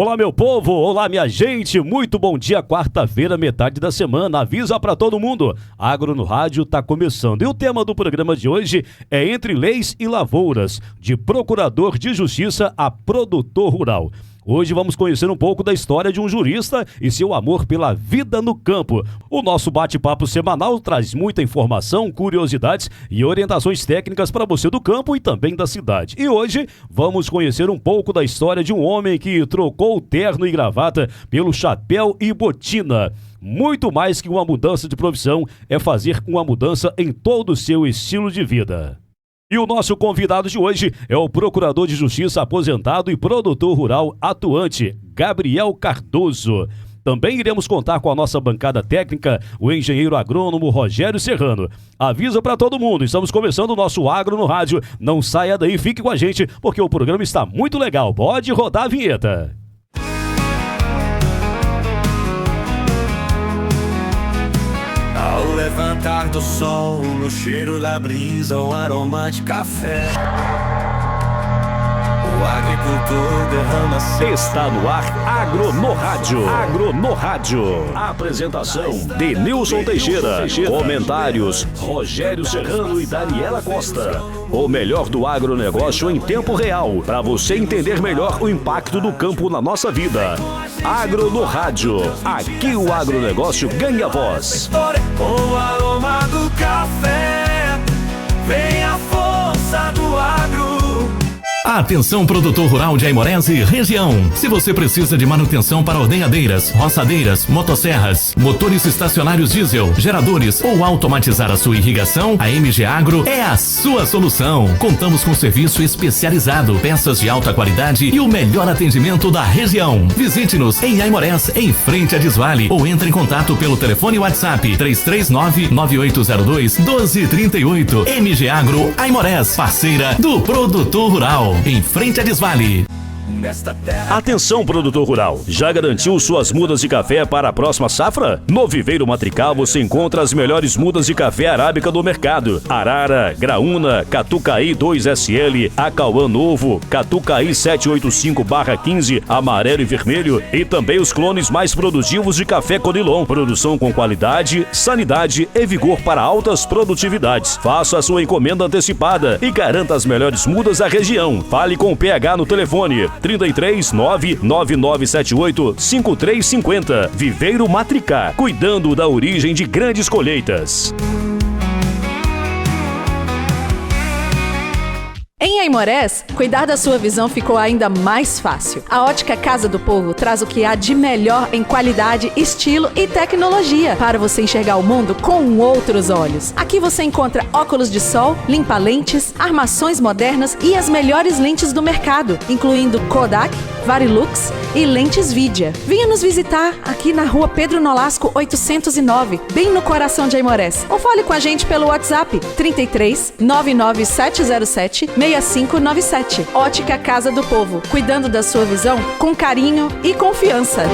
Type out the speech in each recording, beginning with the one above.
Olá, meu povo, olá, minha gente, muito bom dia, quarta-feira, metade da semana, avisa pra todo mundo, Agro no Rádio tá começando, e o tema do programa de hoje é Entre Leis e Lavouras, de procurador de justiça a produtor rural. Hoje vamos conhecer um pouco da história de um jurista e seu amor pela vida no campo. O nosso bate-papo semanal traz muita informação, curiosidades e orientações técnicas para você do campo e também da cidade. E hoje vamos conhecer um pouco da história de um homem que trocou o terno e gravata pelo chapéu e botina. Muito mais que uma mudança de profissão, é fazer uma mudança em todo o seu estilo de vida. E o nosso convidado de hoje é o procurador de justiça aposentado e produtor rural atuante, Gabriel Cardoso. Também iremos contar com a nossa bancada técnica, o engenheiro agrônomo Rogério Serrano. Avisa para todo mundo, estamos começando o nosso Agro no Rádio. Não saia daí, fique com a gente, porque o programa está muito legal. Pode rodar a vinheta. Ao levantar do sol, no cheiro da brisa, o aroma de café, o agricultor derrama seu... Está no ar Agro no Rádio. Agro no Rádio. Apresentação de Nilson Teixeira. Comentários Rogério Serrano e Daniela Costa. O melhor do agronegócio em tempo real, para você entender melhor o impacto do campo na nossa vida. Agro no Rádio. Aqui o agronegócio ganha voz. O aroma do café, vem a força do agro. Atenção, produtor rural de Aimorés e região. Se você precisa de manutenção para ordenhadeiras, roçadeiras, motosserras, motores estacionários diesel, geradores ou automatizar a sua irrigação, a MG Agro é a sua solução. Contamos com serviço especializado, peças de alta qualidade e o melhor atendimento da região. Visite-nos em Aimorés, em frente a Desvale, ou entre em contato pelo telefone WhatsApp 339-9802-1238. MG Agro Aimorés, parceira do produtor rural. Em frente a Desvale. Atenção, produtor rural, já garantiu suas mudas de café para a próxima safra? No Viveiro Matrical você encontra as melhores mudas de café arábica do mercado: Arara, Graúna, Catucaí 2SL, Acauã Novo, Catucaí 785/15, amarelo e vermelho, e também os clones mais produtivos de café Conilon. Produção com qualidade, sanidade e vigor para altas produtividades. Faça a sua encomenda antecipada e garanta as melhores mudas da região. Fale com o PH no telefone 33 99978 5350. Viveiro Matricá, cuidando da origem de grandes colheitas. Em Aimorés, cuidar da sua visão ficou ainda mais fácil. A Ótica Casa do Povo traz o que há de melhor em qualidade, estilo e tecnologia para você enxergar o mundo com outros olhos. Aqui você encontra óculos de sol, limpa-lentes, armações modernas e as melhores lentes do mercado, incluindo Kodak, Varilux e lentes Vidia. Venha nos visitar aqui na rua Pedro Nolasco 809, bem no coração de Aimorés. Ou fale com a gente pelo WhatsApp 33 99707 6597. Ótica Casa do Povo, cuidando da sua visão com carinho e confiança.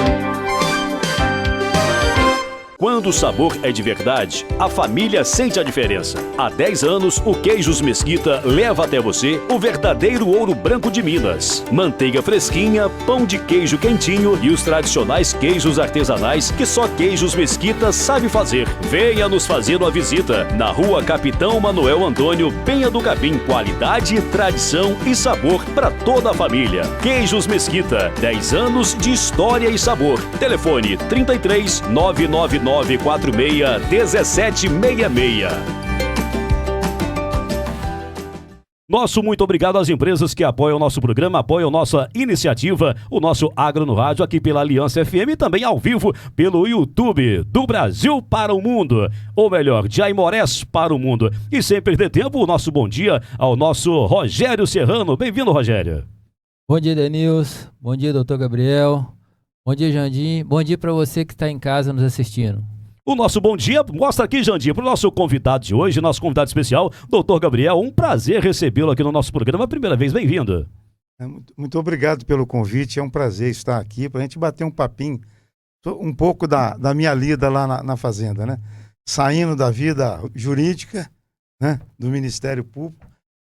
Quando o sabor é de verdade, a família sente a diferença. Há 10 anos, o Queijos Mesquita leva até você o verdadeiro ouro branco de Minas. Manteiga fresquinha, pão de queijo quentinho e os tradicionais queijos artesanais que só Queijos Mesquita sabe fazer. Venha nos fazer uma visita na rua Capitão Manuel Antônio, Penha do Capim. Qualidade, tradição e sabor para toda a família. Queijos Mesquita, 10 anos de história e sabor. Telefone 33 999 461766. Nosso muito obrigado às empresas que apoiam o nosso programa, apoiam nossa iniciativa, o nosso Agro no Rádio, aqui pela Aliança FM e também ao vivo pelo YouTube, do Brasil para o mundo, ou melhor, de Aimorés para o mundo. E sem perder tempo, o nosso bom dia ao nosso Rogério Serrano. Bem-vindo, Rogério. Bom dia, Denilson. Bom dia, doutor Gabriel. Bom dia, Jandim. Bom dia para você que está em casa nos assistindo. O nosso bom dia, mostra aqui, Jandir, para o nosso convidado de hoje, nosso convidado especial, doutor Gabriel. Um prazer recebê-lo aqui no nosso programa. Primeira vez, bem-vindo. Muito obrigado pelo convite, é um prazer estar aqui para a gente bater um papinho, um pouco da minha lida lá na fazenda, né? Saindo da vida jurídica, né, do Ministério Público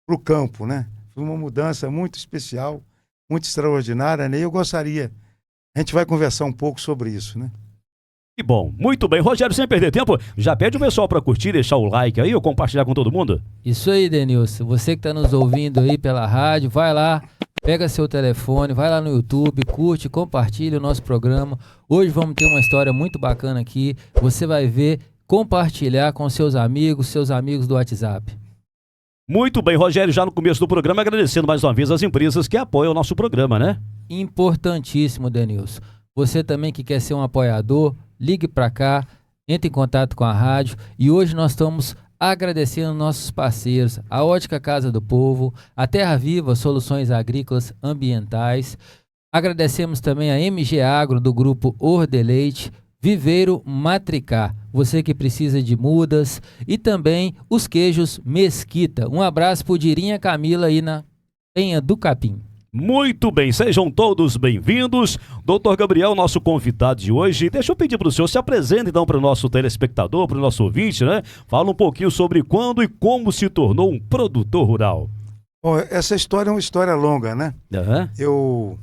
para o campo, né? Foi uma mudança muito especial, muito extraordinária, né? E eu gostaria a gente vai conversar um pouco sobre isso, né? Que bom, muito bem. Rogério, sem perder tempo, já pede o pessoal para curtir, deixar o like aí ou compartilhar com todo mundo? Isso aí, Denilson. Você que está nos ouvindo aí pela rádio, vai lá, pega seu telefone, vai lá no YouTube, curte, compartilha o nosso programa. Hoje vamos ter uma história muito bacana aqui. Você vai ver, compartilhar com seus amigos do WhatsApp. Muito bem, Rogério, já no começo do programa, agradecendo mais uma vez as empresas que apoiam o nosso programa, né? Importantíssimo, Denilson. Você também que quer ser um apoiador, ligue para cá, entre em contato com a rádio. E hoje nós estamos agradecendo nossos parceiros, a Ótica Casa do Povo, a Terra Viva Soluções Agrícolas Ambientais. Agradecemos também a MG Agro do grupo Ordeleite, Viveiro Matricá, você que precisa de mudas, e também os queijos Mesquita. Um abraço pro Dirinha Camila aí na Penha do Capim. Muito bem, sejam todos bem-vindos. Doutor Gabriel, nosso convidado de hoje. Deixa eu pedir para o senhor, se apresente então para o nosso telespectador, para o nosso ouvinte, né? Fala um pouquinho sobre quando e como se tornou um produtor rural. Bom, essa história é uma história longa, né? Uhum.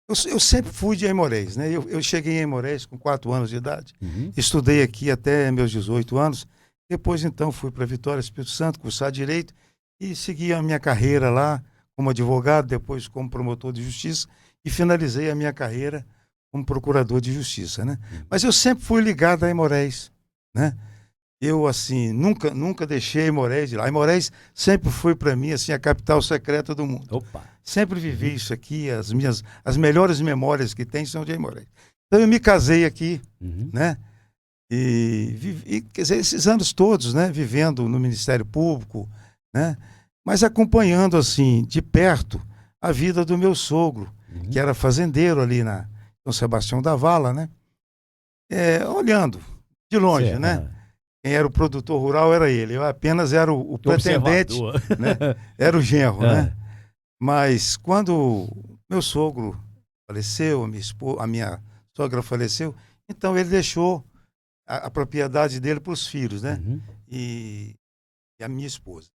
Eu sempre fui de Aimorés, né? Eu cheguei em Aimorés com 4 anos de idade, estudei aqui até meus 18 anos, depois então fui para Vitória, Espírito Santo, cursar Direito e segui a minha carreira lá, como advogado, depois como promotor de justiça, e finalizei a minha carreira como procurador de justiça, né? Mas eu sempre fui ligado a Aimorés, né? Eu, assim, nunca deixei Aimorés de lá. Aimorés sempre foi para mim, assim, a capital secreta do mundo. Opa! Sempre vivi isso aqui, as melhores memórias que tem são de Aimorés. Então eu me casei aqui, né? E vivi, quer dizer, esses anos todos, né? Vivendo no Ministério Público, né? Mas acompanhando, assim, de perto, a vida do meu sogro, que era fazendeiro ali na São Sebastião da Vala, né? Olhando de longe, certo, né? Quem era o produtor rural era ele, eu apenas era o pretendente, né? Era o genro, né? Mas quando meu sogro faleceu, a minha sogra faleceu, então ele deixou a propriedade dele para os filhos, né? E a minha esposa.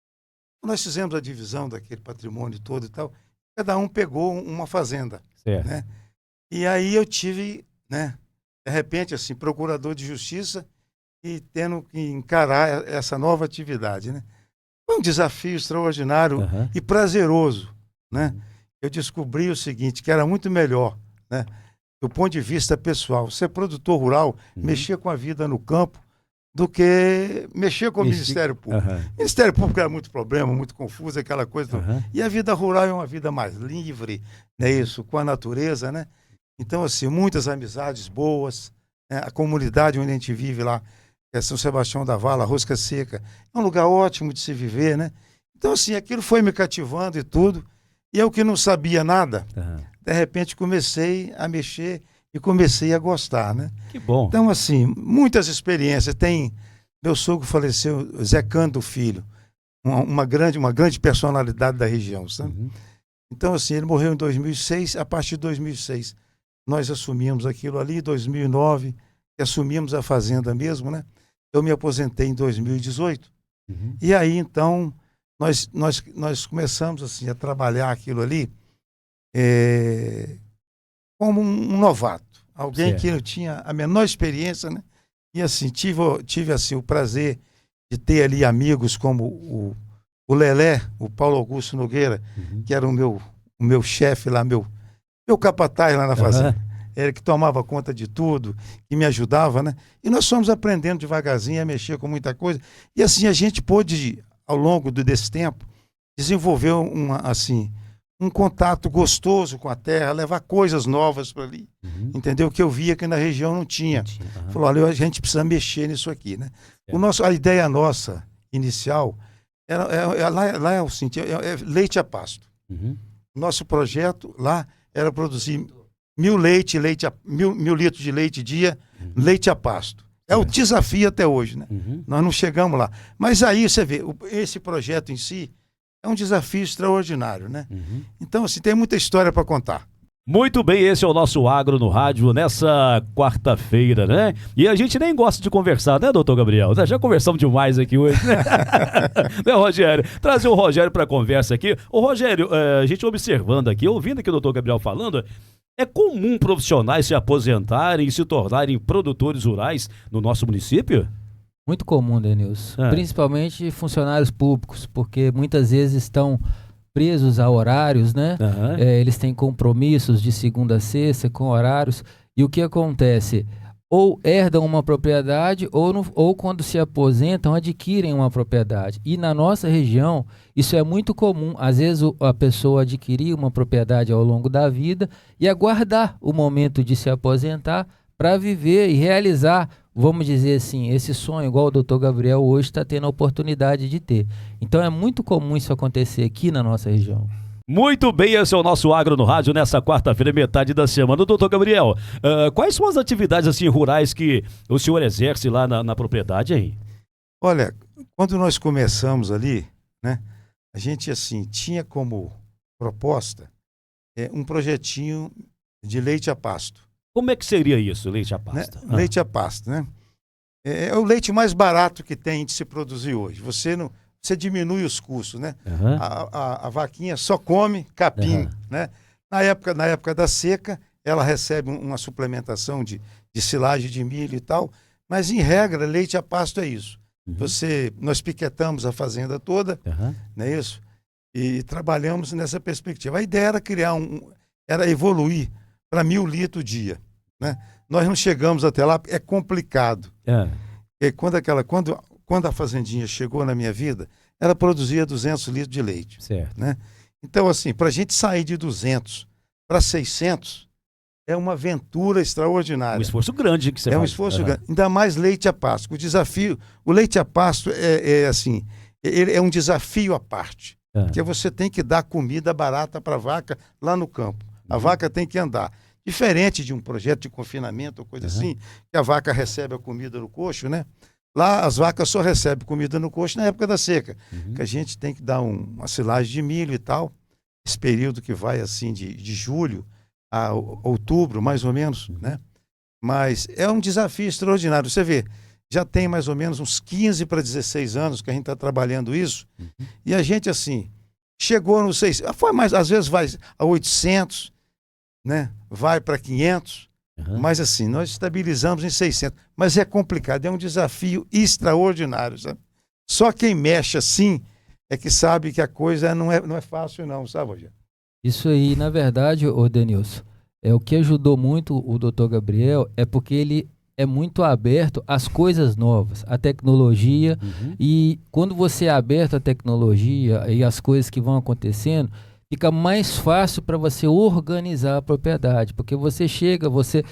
Nós fizemos a divisão daquele patrimônio todo e tal, cada um pegou uma fazenda, certo, né? E aí eu tive, né, de repente, assim, procurador de justiça e tendo que encarar essa nova atividade, né? Foi um desafio extraordinário e prazeroso, né? Eu descobri o seguinte, que era muito melhor, né, do ponto de vista pessoal, ser produtor rural, mexer com a vida no campo, do que mexer com o Ministério Público. O Ministério Público era muito problema, muito confuso, aquela coisa. E a vida rural é uma vida mais livre, né, isso, com a natureza, né? Então, assim, muitas amizades boas, né? A comunidade onde a gente vive lá, é São Sebastião da Vala, Rosca Seca, é um lugar ótimo de se viver, né? Então, assim, aquilo foi me cativando e tudo. E eu que não sabia nada, de repente comecei a mexer e comecei a gostar, né? Que bom. Então, assim, muitas experiências. Meu sogro faleceu, Zé Cândido Filho, uma grande personalidade da região, sabe? Então, assim, ele morreu em 2006, a partir de 2006 nós assumimos aquilo ali, em 2009, assumimos a fazenda mesmo, né? Eu me aposentei em 2018, e aí, então, nós começamos, assim, a trabalhar aquilo ali, como um novato, alguém certo, que não tinha a menor experiência, né? E assim, tive assim, o prazer de ter ali amigos como o Lelé, o Paulo Augusto Nogueira, que era o meu chefe lá, meu capataz lá na fazenda. Ele que tomava conta de tudo, que me ajudava, né? E nós fomos aprendendo devagarzinho a mexer com muita coisa. E assim, a gente pôde, ao longo desse tempo, desenvolver um contato gostoso com a terra, levar coisas novas para ali, entendeu? Que eu via que na região não tinha. Falou, olha, a gente precisa mexer nisso aqui, né? A ideia nossa, inicial, lá é o seguinte, é leite a pasto. Nosso projeto lá era produzir 1.000 litros de leite dia, leite a pasto. É o desafio até hoje, né? Nós não chegamos lá. Mas aí você vê, esse projeto em si, é um desafio extraordinário, né? Então, assim, tem muita história para contar. Muito bem, esse é o nosso Agro no Rádio nessa quarta-feira, né? E a gente nem gosta de conversar, né, doutor Gabriel? Já conversamos demais aqui hoje, né? Né, Rogério? Trazer o Rogério para a conversa aqui. Ô, Rogério, a gente observando aqui, ouvindo aqui o doutor Gabriel falando, É comum profissionais se aposentarem e se tornarem produtores rurais no nosso município? Muito comum, Denilson. É. Principalmente funcionários públicos, porque muitas vezes estão presos a horários, né? Aham. Eles têm compromissos de segunda a sexta com horários. E o que acontece? Ou herdam uma propriedade ou quando se aposentam adquirem uma propriedade. E na nossa região isso é muito comum. Às vezes a pessoa adquirir uma propriedade ao longo da vida e aguardar o momento de se aposentar para viver e realizar, vamos dizer assim, esse sonho, igual o doutor Gabriel hoje está tendo a oportunidade de ter. Então é muito comum isso acontecer aqui na nossa região. Muito bem, esse é o nosso Agro no Rádio nessa quarta-feira, metade da semana. Doutor Gabriel, quais são as atividades assim rurais que o senhor exerce lá na propriedade, hein? Olha, quando nós começamos ali, né, a gente assim tinha como proposta um projetinho de leite a pasto. Como é que seria isso, leite a pasta? Né? Leite a pasto, né? É o leite mais barato que tem de se produzir hoje. Você diminui os custos, né? Aham. A vaquinha só come capim, né? Na época da seca, ela recebe uma suplementação de silagem de milho e tal, mas em regra, leite a pasto é isso. Nós piquetamos a fazenda toda, não é isso? E trabalhamos nessa perspectiva. A ideia era era evoluir para 1.000 litros dia, né? Nós não chegamos até lá, é complicado. E quando a fazendinha chegou na minha vida, ela produzia 200 litros de leite. Certo. Né? Então, assim, para a gente sair de 200 para 600 é uma aventura extraordinária. Um esforço grande que você faz. É um esforço grande. Ainda mais leite a pasto. O leite a pasto ele é um desafio à parte. Porque você tem que dar comida barata para a vaca lá no campo. A vaca tem que andar. Diferente de um projeto de confinamento ou coisa assim, que a vaca recebe a comida no coxo, né? Lá as vacas só recebem comida no coxo na época da seca, que a gente tem que dar uma silagem de milho e tal. Esse período que vai assim de julho a outubro, mais ou menos, né? Mas é um desafio extraordinário. Você vê, já tem mais ou menos uns 15 para 16 anos que a gente está trabalhando isso, e a gente assim, chegou nos 600, foi mais, às vezes vai a 800, né? Vai para 500, mas assim, nós estabilizamos em 600. Mas é complicado, é um desafio extraordinário, sabe? Só quem mexe assim é que sabe que a coisa não é fácil não, sabe, Rogério? Isso aí, na verdade, ô Denilson, o que ajudou muito o doutor Gabriel é porque ele é muito aberto às coisas novas, à tecnologia, e quando você é aberto à tecnologia e às coisas que vão acontecendo, fica mais fácil para você organizar a propriedade, porque você chega, você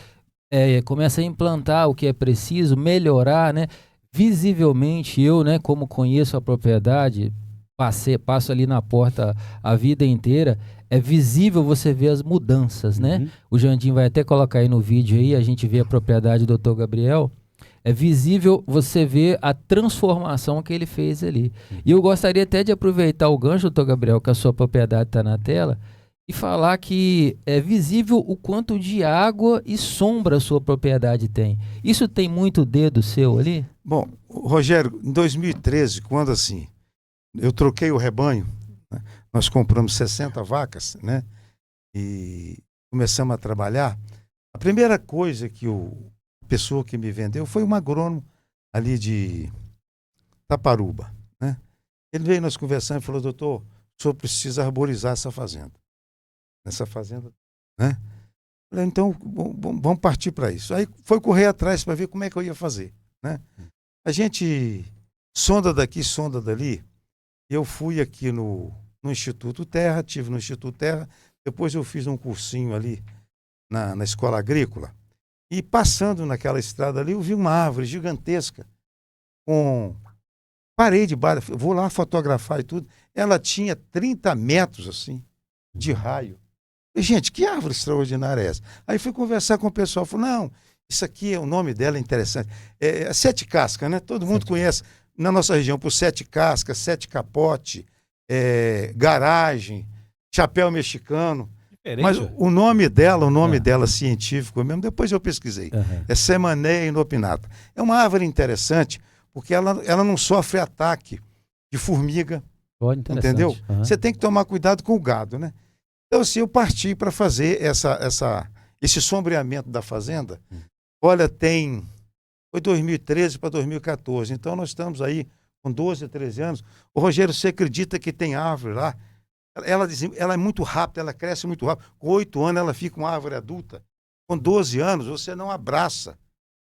começa a implantar o que é preciso, melhorar, né? Visivelmente, eu, né, como conheço a propriedade, passo ali na porta a vida inteira, é visível você ver as mudanças, né? O Jandim vai até colocar aí no vídeo aí, a gente vê a propriedade do Dr. Gabriel, é visível você ver a transformação que ele fez ali. E eu gostaria até de aproveitar o gancho, Dr. Gabriel, que a sua propriedade está na tela, e falar que é visível o quanto de água e sombra a sua propriedade tem. Isso tem muito dedo seu ali? Bom, Rogério, em 2013, quando assim, eu troquei o rebanho, né? Nós compramos 60 vacas, né? E começamos a trabalhar. A primeira coisa que a pessoa que me vendeu foi um agrônomo ali de Taparuba, né? Ele veio nós conversando e falou: doutor, o senhor precisa arborizar essa fazenda. Nessa fazenda, né? Eu falei, então vamos partir para isso. Aí foi correr atrás para ver como é que eu ia fazer, né? A gente sonda daqui, sonda dali. Eu fui aqui no Instituto Terra, tive no Instituto Terra, depois eu fiz um cursinho ali na escola agrícola, e passando naquela estrada ali, eu vi uma árvore gigantesca, parei de baixo, vou lá fotografar e tudo, ela tinha 30 metros assim, de raio. E, gente, que árvore extraordinária é essa? Aí fui conversar com o pessoal, falou, não, isso aqui, o nome dela é interessante, é sete casca, né? Todo mundo conhece na nossa região por sete cascas, sete capote, garagem, chapéu mexicano. Diferente. Mas o nome dela científico mesmo, depois eu pesquisei, é Semaneia inopinata. É uma árvore interessante porque ela não sofre ataque de formiga, entendeu? Você tem que tomar cuidado com o gado, né? Então, assim, eu parti para fazer esse sombreamento da fazenda. Olha, foi 2013 para 2014, então nós estamos aí com 12, 13 anos. Ô, Rogério, você acredita que tem árvore lá? Ela é muito rápida, ela cresce muito rápido. Com 8 anos ela fica uma árvore adulta. Com 12 anos você não abraça.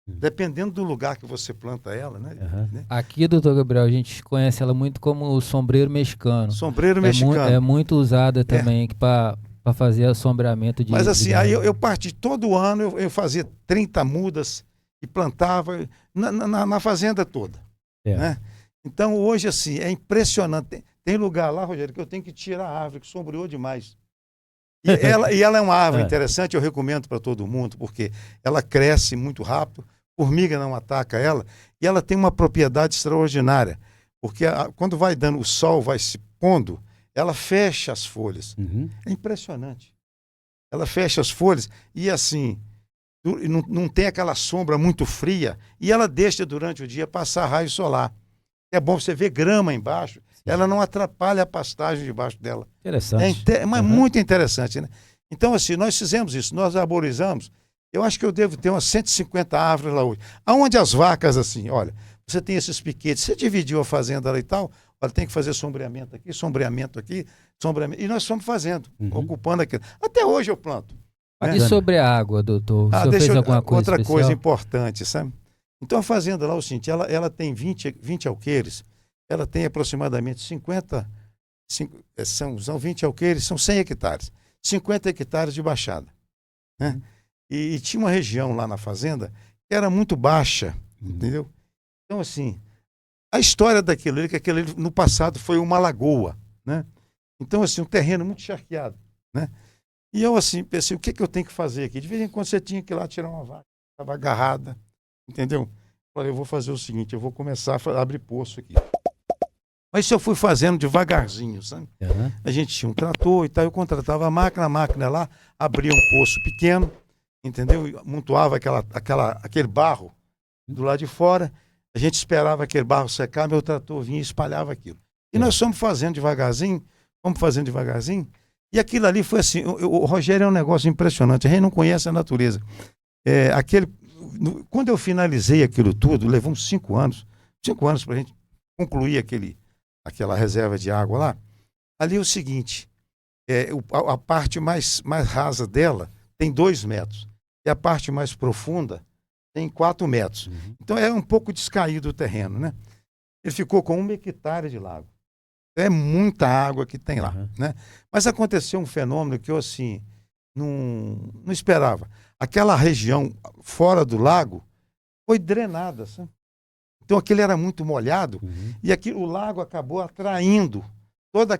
Dependendo do lugar que você planta ela, né? Uhum. Aqui, doutor Gabriel, a gente conhece ela muito como o sombreiro mexicano. Sombreiro mexicano. É muito usada também para fazer assombreamento de... Mas assim, aí eu parti todo ano, eu fazia 30 mudas e plantava na fazenda toda. Né? Então hoje, assim, é impressionante. Tem lugar lá, Rogério, que eu tenho que tirar a árvore, que sombreou demais. E ela é uma árvore interessante, eu recomendo para todo mundo, porque ela cresce muito rápido, formiga não ataca ela, e ela tem uma propriedade extraordinária, porque quando vai dando, o sol vai se pondo, ela fecha as folhas. É impressionante. Ela fecha as folhas e assim, não tem aquela sombra muito fria, e ela deixa durante o dia passar raio solar. É bom você ver grama embaixo, ela não atrapalha a pastagem debaixo dela. Interessante. Mas muito interessante, né? Então, assim, nós fizemos isso, nós arborizamos. Eu acho que eu devo ter umas 150 árvores lá hoje. Aonde as vacas, assim, olha, você tem esses piquetes, você dividiu a fazenda lá e tal, olha, tem que fazer sombreamento aqui, sombreamento. E nós fomos fazendo, ocupando aquilo. Até hoje eu planto. Né? E sobre a água, doutor? O senhor fez alguma coisa outra especial? Coisa importante, sabe? Então a fazenda lá, o seguinte, ela tem 20 alqueires, ela tem aproximadamente são 20 alqueires, são 100 hectares, 50 hectares de baixada. Né? E tinha uma região lá na fazenda que era muito baixa, entendeu? Então, assim, a história daquilo ali, que aquilo ali, no passado foi uma lagoa, né? Então, assim, um terreno muito charqueado, né? E eu, assim, pensei, o que eu tenho que fazer aqui? De vez em quando você tinha que ir lá tirar uma vaca, estava agarrada, entendeu? Falei, eu vou fazer o seguinte, eu vou começar a abrir poço aqui. Mas isso eu fui fazendo devagarzinho, sabe? A gente tinha um trator e tal, eu contratava a máquina lá, abria um poço pequeno, entendeu? E amontoava aquele barro do lado de fora, a gente esperava aquele barro secar, meu trator vinha e espalhava aquilo. E nós fomos fazendo devagarzinho, e aquilo ali foi assim, o Rogério é um negócio impressionante, a gente não conhece a natureza. Quando eu finalizei aquilo tudo, levou uns 5 anos para a gente concluir aquela reserva de água lá. Ali é o seguinte, a parte mais rasa dela tem 2 metros, e a parte mais profunda tem 4 metros. Então é um pouco descaído o terreno, né? Ele ficou com 1 hectare de lago. É muita água que tem lá, né? Mas aconteceu um fenômeno que eu, assim, não esperava. Aquela região fora do lago foi drenada, sabe? Então aquele era muito molhado e o lago acabou atraindo toda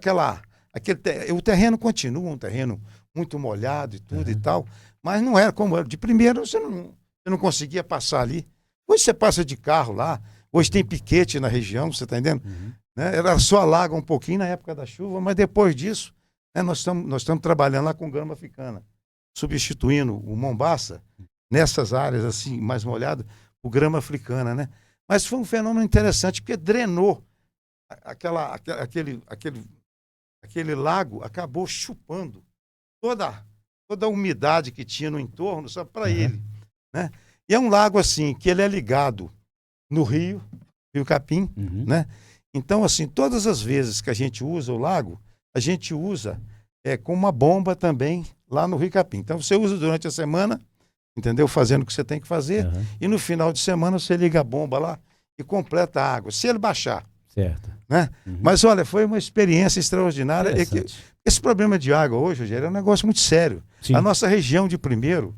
o terreno continua um terreno muito molhado e tudo e tal, mas não era como era. De primeiro você não conseguia passar ali. Hoje você passa de carro lá, hoje tem piquete na região, você está entendendo? Né? Era só alaga um pouquinho na época da chuva, mas depois disso, né, nós estamos trabalhando lá com grama africana, substituindo o mombaça nessas áreas assim mais molhadas, o grama africana, né? Mas foi um fenômeno interessante porque drenou aquele lago, acabou chupando toda a umidade que tinha no entorno só para ele, né? E é um lago assim que ele é ligado no Rio Capim, né? Então, assim, todas as vezes que a gente usa o lago, a gente usa com uma bomba também lá no Rio Capim. Então, você usa durante a semana, entendeu? Fazendo o que você tem que fazer, e no final de semana você liga a bomba lá e completa a água, se ele baixar. Certo. Né? Mas, olha, foi uma experiência extraordinária. Esse problema de água hoje, Rogério, é um negócio muito sério. Sim. A nossa região de Primeiro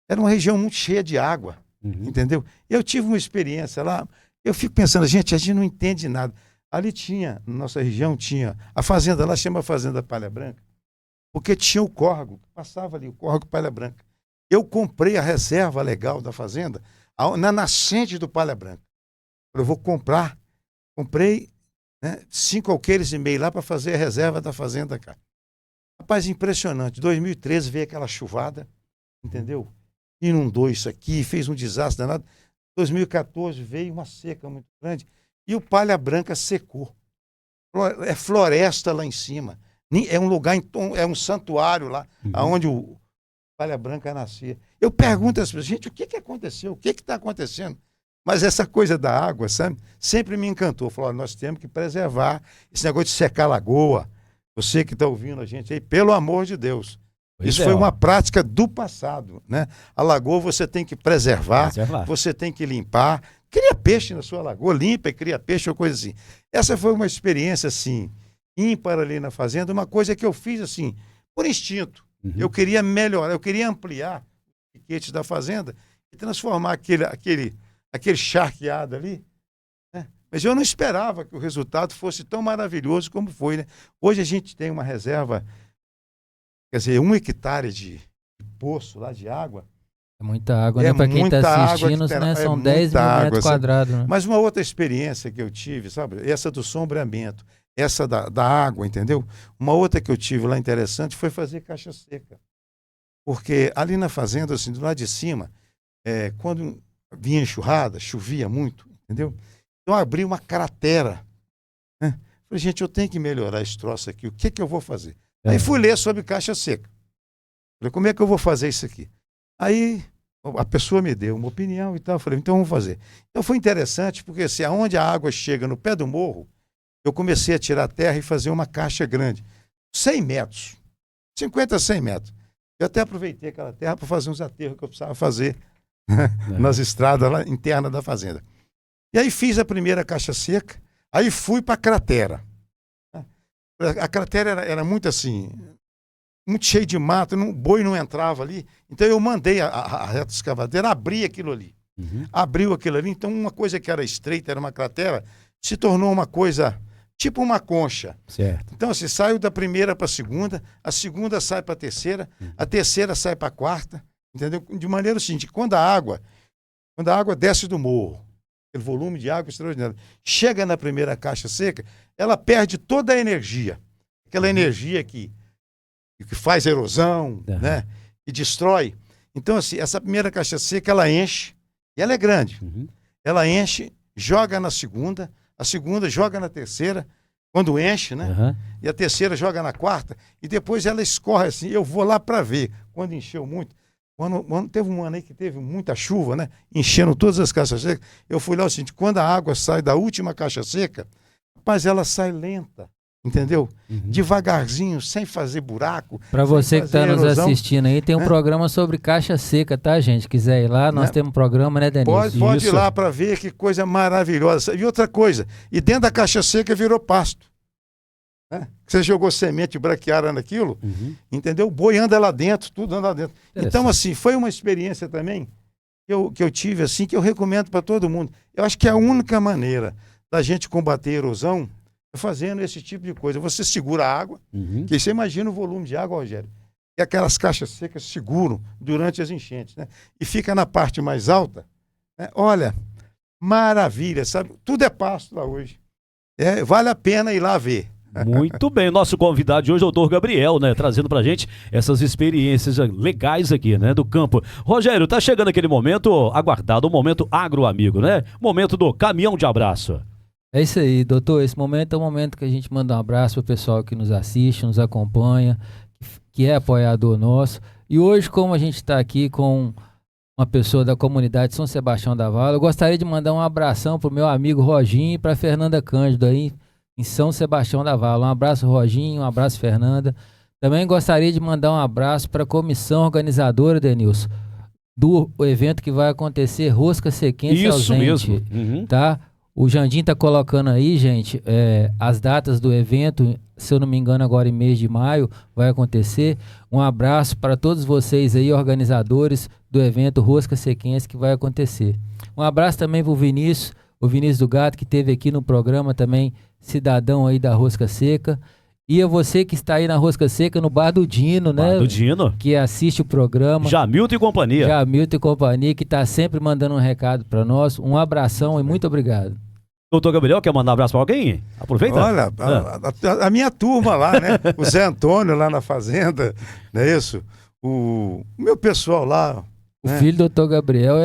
era uma região muito cheia de água, entendeu? Eu tive uma experiência lá, eu fico pensando, a gente não entende nada. Ali na nossa região a fazenda lá chama Fazenda Palha Branca, porque tinha o córrego, passava ali o córrego Palha Branca. Eu comprei a reserva legal da fazenda na nascente do Palha Branca. Eu vou comprei 5 alqueires e meio lá para fazer a reserva da fazenda cá. Rapaz, impressionante, 2013 veio aquela chuvada, entendeu? Inundou isso aqui, fez um desastre danado. 2014 veio uma seca muito grande e o Palha Branca secou. É floresta lá em cima. É um lugar, é um santuário lá, onde o Palha Branca nascia. Eu pergunto às pessoas, gente, o que aconteceu? O que está acontecendo? Mas essa coisa da água, sabe, sempre me encantou. Falou, nós temos que preservar esse negócio de secar a lagoa. Você que está ouvindo a gente aí, pelo amor de Deus. Isso foi uma prática do passado, né? A lagoa você tem que preservar, você tem que limpar. Cria peixe na sua lagoa, limpa e cria peixe ou coisa assim. Essa foi uma experiência, assim, ímpar ali na fazenda, uma coisa que eu fiz, assim, por instinto. Eu queria melhorar, eu queria ampliar os piquetes da fazenda e transformar aquele charqueado ali, né? Mas eu não esperava que o resultado fosse tão maravilhoso como foi, né? Hoje a gente tem uma reserva, quer dizer, 1 hectare de poço lá de água. É muita água, né? Para quem está assistindo, né? São 10 mil metros quadrados. Né? Mas uma outra experiência que eu tive, sabe? Essa do sombreamento, essa da água, entendeu? Uma outra que eu tive lá interessante foi fazer caixa seca. Porque ali na fazenda, assim, do lado de cima, quando vinha enxurrada, chovia muito, entendeu? Então eu abri uma cratera, né? Falei, gente, eu tenho que melhorar esse troço aqui, o que eu vou fazer? Aí fui ler sobre caixa seca. Falei, como é que eu vou fazer isso aqui? Aí a pessoa me deu uma opinião e tal, eu falei, então vamos fazer. Então foi interessante, porque assim, aonde a água chega no pé do morro, eu comecei a tirar a terra e fazer uma caixa grande, 100 metros, 50 a 100 metros. Eu até aproveitei aquela terra para fazer uns aterros que eu precisava fazer nas estradas lá internas da fazenda. E aí fiz a primeira caixa seca, aí fui para a cratera. A cratera era muito assim, muito cheio de mato, o boi não entrava ali, então eu mandei a reta escavadeira abrir aquilo ali. Abriu aquilo ali, então uma coisa que era estreita, era uma cratera, se tornou uma coisa tipo uma concha. Certo. Então assim, saiu da primeira para a segunda sai para a terceira sai para a quarta, entendeu? De maneira seguinte, quando a água desce do morro, aquele volume de água extraordinário, chega na primeira caixa seca, ela perde toda a energia. Aquela energia que faz erosão, né? E destrói. Então, assim, essa primeira caixa seca, ela enche, e ela é grande. Ela enche, joga na segunda, a segunda joga na terceira, quando enche, né? E a terceira joga na quarta, e depois ela escorre assim. Eu vou lá para ver, quando encheu muito. Quando teve um ano aí que teve muita chuva, né? Enchendo todas as caixas secas. Eu fui lá o seguinte, quando a água sai da última caixa seca, mas ela sai lenta, entendeu? Devagarzinho, sem fazer buraco. Para você que está nos assistindo aí, tem um programa sobre caixa seca, tá, gente? Quiser ir lá, nós temos um programa, né, Denilson? Pode ir lá para ver que coisa maravilhosa. E outra coisa, e dentro da caixa seca virou pasto. Você jogou semente braquiária naquilo, entendeu? O boi anda lá dentro, tudo anda lá dentro. Então, assim, foi uma experiência também que eu tive, assim, que eu recomendo para todo mundo. Eu acho que é a única maneira da gente combater a erosão é fazendo esse tipo de coisa. Você segura a água, que você imagina o volume de água, Rogério, e aquelas caixas secas seguram durante as enchentes, né? E fica na parte mais alta, né? Olha, maravilha, sabe? Tudo é pasto lá hoje. Vale a pena ir lá ver. Muito bem, nosso convidado de hoje é o doutor Gabriel, né, trazendo pra gente essas experiências legais aqui, né, do campo. Rogério, tá chegando aquele momento aguardado, o momento agroamigo, né? Momento do caminhão de abraço. É isso aí, doutor, esse momento é o momento que a gente manda um abraço pro pessoal que nos assiste, nos acompanha, que é apoiador nosso. E hoje, como a gente está aqui com uma pessoa da comunidade São Sebastião da Vala, eu gostaria de mandar um abração pro meu amigo Roginho e pra Fernanda Cândido aí, em São Sebastião da Vala. Um abraço, Roginho, um abraço, Fernanda. Também gostaria de mandar um abraço para a comissão organizadora, Denilson, do evento que vai acontecer, Rosca Sequense Ausente. Isso mesmo. Tá? O Jandim tá colocando aí, gente, as datas do evento, se eu não me engano, agora em mês de maio vai acontecer. Um abraço para todos vocês aí, organizadores do evento Rosca Sequense, que vai acontecer. Um abraço também para o Vinícius do Gato, que esteve aqui no programa também, cidadão aí da Rosca Seca. E a você que está aí na Rosca Seca, no Bar do Dino, né? Bar do Dino. Que assiste o programa. Jamilton e companhia. Jamilton e companhia, que está sempre mandando um recado para nós. Um abração e muito obrigado. Doutor Gabriel, quer mandar um abraço para alguém? Aproveita. Olha, a minha turma lá, né? O Zé Antônio lá na fazenda, não é isso? O meu pessoal lá, O filho do doutor Gabriel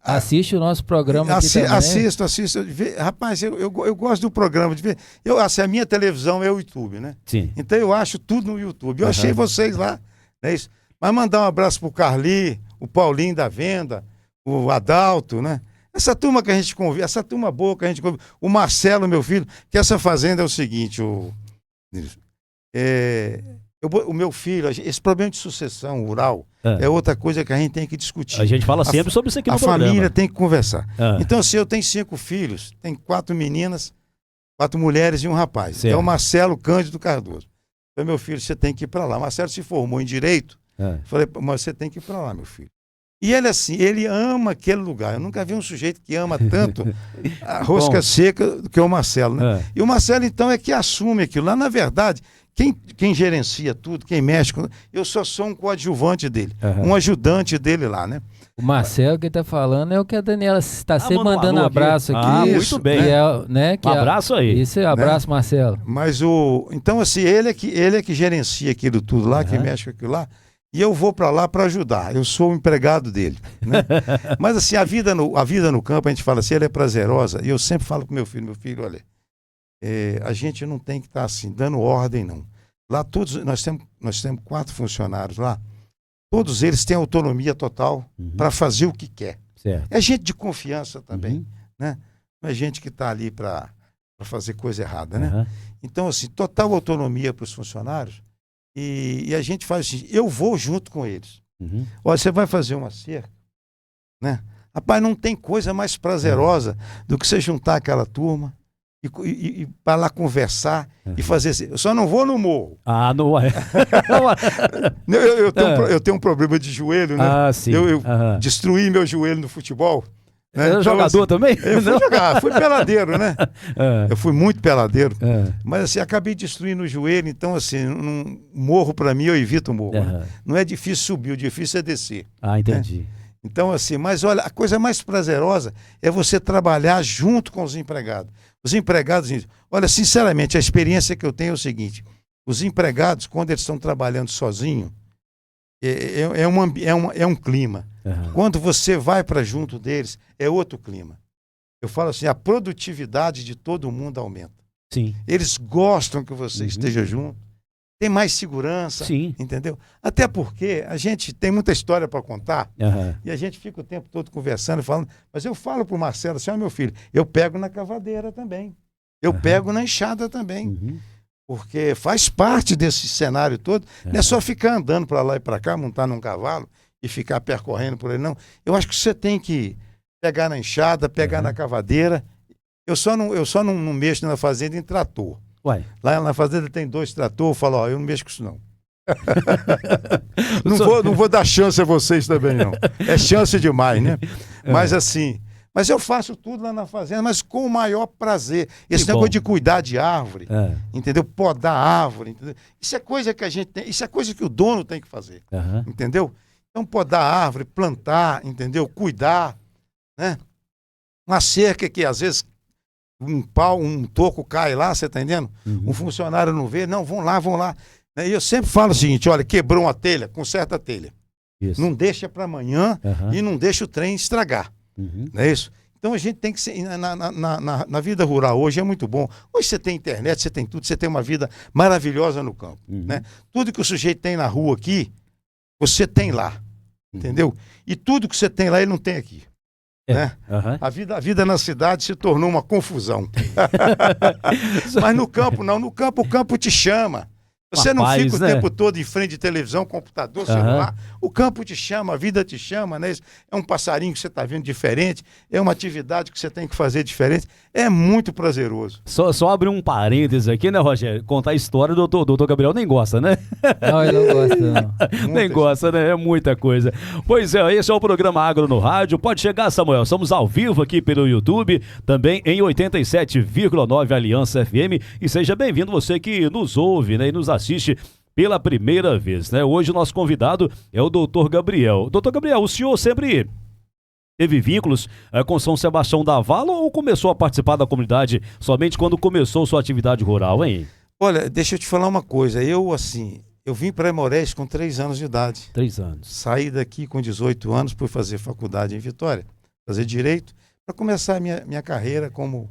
assiste o nosso programa aqui também. Assisto. Rapaz, eu gosto do programa. De ver. A minha televisão é o YouTube, né? Sim. Então eu acho tudo no YouTube. Eu achei vocês lá, não é isso? Mas mandar um abraço pro Carli, o Paulinho da Venda, o Adalto, né? Essa turma que a gente convive, essa turma boa que a gente convive. O Marcelo, meu filho, que essa fazenda é o seguinte, o meu filho, esse problema de sucessão rural é outra coisa que a gente tem que discutir. A gente fala sempre sobre isso aqui no programa. A família tem que conversar. Então, assim, eu tenho 5 filhos, tem 4 meninas, 4 mulheres e um rapaz. Certo. É o Marcelo Cândido Cardoso. Então, meu filho, você tem que ir para lá. Marcelo se formou em Direito. Falei, mas você tem que ir para lá, meu filho. E ele, assim, ele ama aquele lugar. Eu nunca vi um sujeito que ama tanto a rosca seca do que o Marcelo, né? E o Marcelo, então, é que assume aquilo. Lá, na verdade, quem gerencia tudo, quem mexe com... Eu só sou um coadjuvante dele, um ajudante dele lá, né? O Marcelo que tá falando é o que a Daniela está sempre mandando abraço aqui. Muito bem. Um abraço aí. Isso, abraço, né? Marcelo. Mas então, assim, ele é que gerencia aquilo tudo lá, que mexe com aquilo lá. E eu vou para lá para ajudar. Eu sou o empregado dele, né? Mas assim, a vida no campo, a gente fala assim, ela é prazerosa. E eu sempre falo com meu filho, olha, a gente não tem que estar assim, dando ordem, não. Lá todos, nós temos 4 funcionários lá. Todos eles têm autonomia total para fazer o que quer. Certo. É gente de confiança também, né? Não é gente que está ali para fazer coisa errada, né? Então, assim, total autonomia para os funcionários. E a gente faz assim, eu vou junto com eles. Olha, você vai fazer uma cerca, né? Rapaz, não tem coisa mais prazerosa do que você juntar aquela turma e para lá conversar e fazer assim. Eu só não vou no morro. Não é. Eu tenho um problema de joelho, né? Sim. Eu destruí meu joelho no futebol. Né? Então, jogador assim, também? Eu fui jogar, fui peladeiro, né? Eu fui muito peladeiro. Mas assim, acabei destruindo o joelho, então assim, morro para mim, eu evito o morro. Né? Não é difícil subir, o difícil é descer. Entendi. Né? Então assim, mas olha, a coisa mais prazerosa é você trabalhar junto com os empregados. Os empregados, olha, sinceramente, a experiência que eu tenho é o seguinte, os empregados, quando eles estão trabalhando sozinhos, é um clima. Quando você vai para junto deles, é outro clima. Eu falo assim, a produtividade de todo mundo aumenta. Sim. Eles gostam que você esteja junto, tem mais segurança, entendeu? Até porque a gente tem muita história para contar e a gente fica o tempo todo conversando, falando, mas eu falo para o Marcelo assim, meu filho, eu pego na cavadeira também, eu pego na enxada também. Porque faz parte desse cenário todo, não é só ficar andando para lá e para cá, montar num cavalo e ficar percorrendo por ele, não. Eu acho que você tem que pegar na enxada, pegar na cavadeira. Eu só não mexo na fazenda em trator. Uai. Lá na fazenda tem 2 tratores, eu falo, eu não mexo com isso não. Não vou dar chance a vocês também, não. É chance demais, né? Mas assim... Mas eu faço tudo lá na fazenda, mas com o maior prazer. Esse negócio de cuidar de árvore, entendeu? Podar árvore, entendeu? Isso é coisa que a gente tem, isso é coisa que o dono tem que fazer, entendeu? Então, podar árvore, plantar, entendeu? Cuidar, né? Uma cerca que, às vezes, um toco cai lá, você tá entendendo? Um funcionário não vê, não, vão lá. E eu sempre falo o seguinte, olha, quebrou uma telha, conserta a telha. Isso. Não deixa para amanhã e não deixa o trem estragar. Não é isso? Então a gente tem que ser. Na vida rural hoje é muito bom. Hoje você tem internet, você tem tudo, você tem uma vida maravilhosa no campo. Né? Tudo que o sujeito tem na rua aqui, você tem lá. Entendeu? E tudo que você tem lá, ele não tem aqui. Né? A vida na cidade se tornou uma confusão. Mas no campo, não. No campo, o campo te chama. Você não fica o tempo todo em frente de televisão, computador, celular. O campo te chama, a vida te chama, né? É um passarinho que você está vendo diferente, é uma atividade que você tem que fazer diferente. É muito prazeroso. Só abrir um parênteses aqui, né, Rogério? Contar a história do doutor Gabriel nem gosta, né? Não, ele não gosta, não. Nem gosta, né? É muita coisa. Pois é, esse é o programa Agro no Rádio. Pode chegar, Samuel. Estamos ao vivo aqui pelo YouTube, também em 87,9 Aliança FM. E seja bem-vindo você que nos ouve, né? E nos assiste pela primeira vez, né? Hoje o nosso convidado é o doutor Gabriel. Doutor Gabriel, o senhor sempre teve vínculos com São Sebastião da Vala ou começou a participar da comunidade somente quando começou sua atividade rural, hein? Olha, deixa eu te falar uma coisa. Eu Eu vim para Aimorés com 3 anos de idade. 3 anos. Saí daqui com 18 anos, fui fazer faculdade em Vitória, fazer Direito, para começar a minha carreira como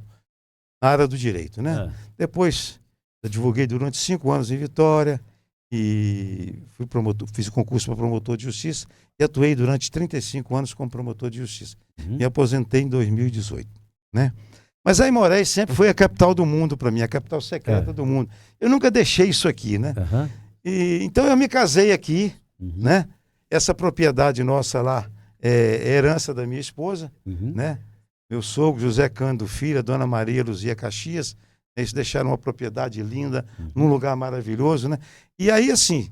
na área do Direito, né? Depois, eu divulguei durante 5 anos em Vitória e fui promotor, fiz o concurso para promotor de justiça e atuei durante 35 anos como promotor de justiça. Me aposentei em 2018, né? Mas Aimorés sempre foi a capital do mundo para mim, a capital secreta do mundo. Eu nunca deixei isso aqui, né? Então eu me casei aqui, né? Essa propriedade nossa lá é herança da minha esposa, né? Meu sogro José Cândido Filho, a dona Maria Luzia Caxias, eles deixaram uma propriedade linda, num lugar maravilhoso, né? E aí, assim,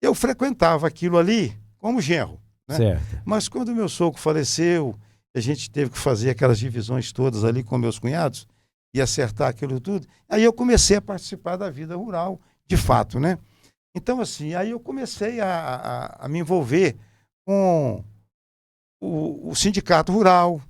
eu frequentava aquilo ali como genro, né? Certo. Mas quando meu sogro faleceu, a gente teve que fazer aquelas divisões todas ali com meus cunhados e acertar aquilo tudo. Aí eu comecei a participar da vida rural, de fato, né? Então, assim, aí eu comecei a me envolver com o sindicato rural,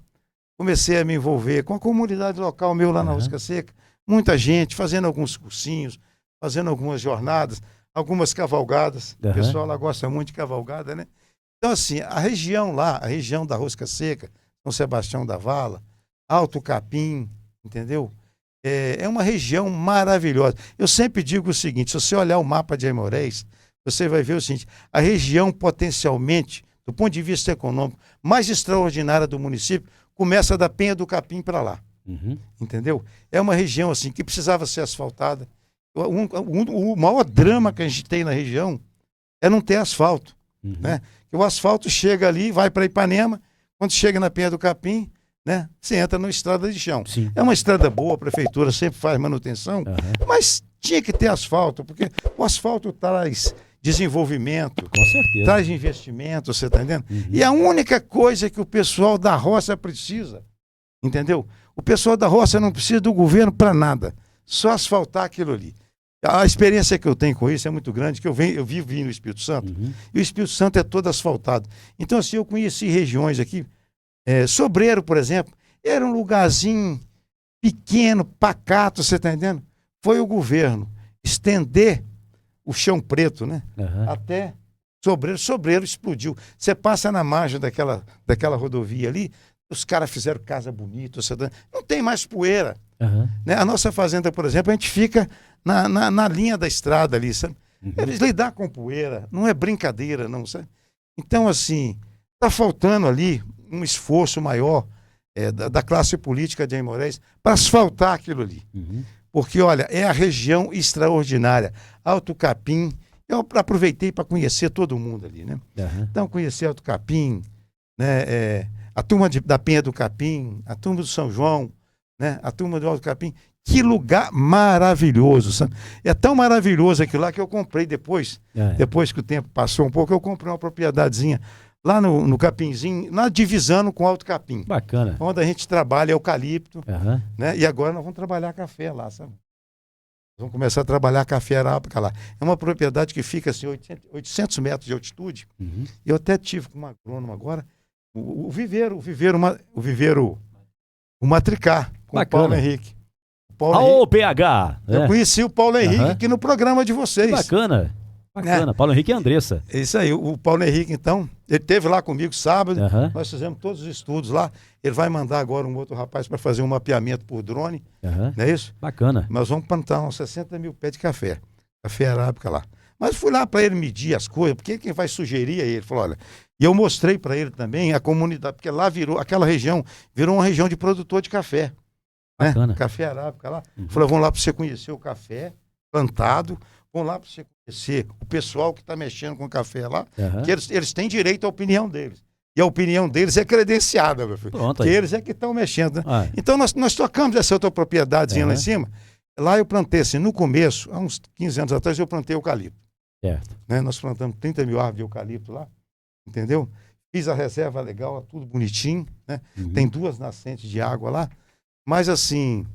comecei a me envolver com a comunidade local meu lá na Rosca Seca, muita gente fazendo alguns cursinhos, fazendo algumas jornadas, algumas cavalgadas. O pessoal lá gosta muito de cavalgada, né? Então, assim, a região lá, a região da Rosca Seca, São Sebastião da Vala, Alto Capim, entendeu? É uma região maravilhosa. Eu sempre digo o seguinte, se você olhar o mapa de Aimorés, você vai ver o seguinte, a região potencialmente, do ponto de vista econômico, mais extraordinária do município, começa da Penha do Capim para lá. Entendeu? É uma região assim que precisava ser asfaltada. O maior drama que a gente tem na região é não ter asfalto, né? O asfalto chega ali, vai para Ipanema, quando chega na Penha do Capim, né? Você entra numa estrada de chão. Sim. É uma estrada boa, a prefeitura sempre faz manutenção, mas tinha que ter asfalto, porque o asfalto traz desenvolvimento, Com certeza. traz investimento, você está entendendo? E a única coisa que o pessoal da roça precisa, entendeu? O pessoal da roça não precisa do governo para nada, só asfaltar aquilo ali. A experiência que eu tenho com isso é muito grande, que eu vivi no Espírito Santo, e o Espírito Santo é todo asfaltado. Então, assim, eu conheci regiões aqui, Sobreiro, por exemplo, era um lugarzinho pequeno, pacato, você está entendendo? Foi o governo estender o chão preto, né? Até Sobreiro explodiu. Você passa na margem daquela rodovia ali, os caras fizeram casa bonita, não tem mais poeira. Né? A nossa fazenda, por exemplo, a gente fica na linha da estrada ali, sabe? Eles lidar com poeira, não é brincadeira, não, sabe? Então, assim, está faltando ali um esforço maior da classe política de Aimorés para asfaltar aquilo ali. Porque, olha, é a região extraordinária. Alto Capim, eu aproveitei para conhecer todo mundo ali, né? Então, conheci Alto Capim, né? A turma da Penha do Capim, a turma do São João, né? A turma do Alto Capim. Que lugar maravilhoso, sabe? É tão maravilhoso aquilo lá que eu comprei depois que o tempo passou um pouco, eu comprei uma propriedadezinha lá no Capinzinho, lá divisando com o Alto Capim. Bacana. Onde a gente trabalha eucalipto, né? E agora nós vamos trabalhar café lá, sabe? Vamos começar a trabalhar café arábica lá. É uma propriedade que fica assim, 800 metros de altitude. Eu até tive com uma agrônoma agora, o Matricá, com o Paulo Henrique. Ô, PH! Eu conheci o Paulo Henrique aqui no programa de vocês. Bacana. Paulo Henrique e Andressa. É isso aí, o Paulo Henrique, então, ele esteve lá comigo sábado, nós fizemos todos os estudos lá, ele vai mandar agora um outro rapaz para fazer um mapeamento por drone, não é isso? Bacana. Nós vamos plantar uns 60 mil pés de café arábica lá. Mas fui lá para ele medir as coisas, porque quem vai sugerir é ele. Falou, olha, e eu mostrei para ele também a comunidade, porque lá aquela região virou uma região de produtor de café. Bacana. Né? Café arábica lá. Falou, vamos lá para você conhecer o café plantado, vamos lá para você conhecer o pessoal que está mexendo com café lá, que eles têm direito à opinião deles. E a opinião deles é credenciada, meu filho. Pronto, que eles é que estão mexendo. Né? Então nós tocamos essa outra propriedadezinha lá em cima. Lá eu plantei assim, no começo, há uns 15 anos atrás, eu plantei eucalipto. Certo. Né? Nós plantamos 30 mil árvores de eucalipto lá, entendeu? Fiz a reserva legal, tudo bonitinho, né? Tem 2 nascentes de água lá. Mas assim,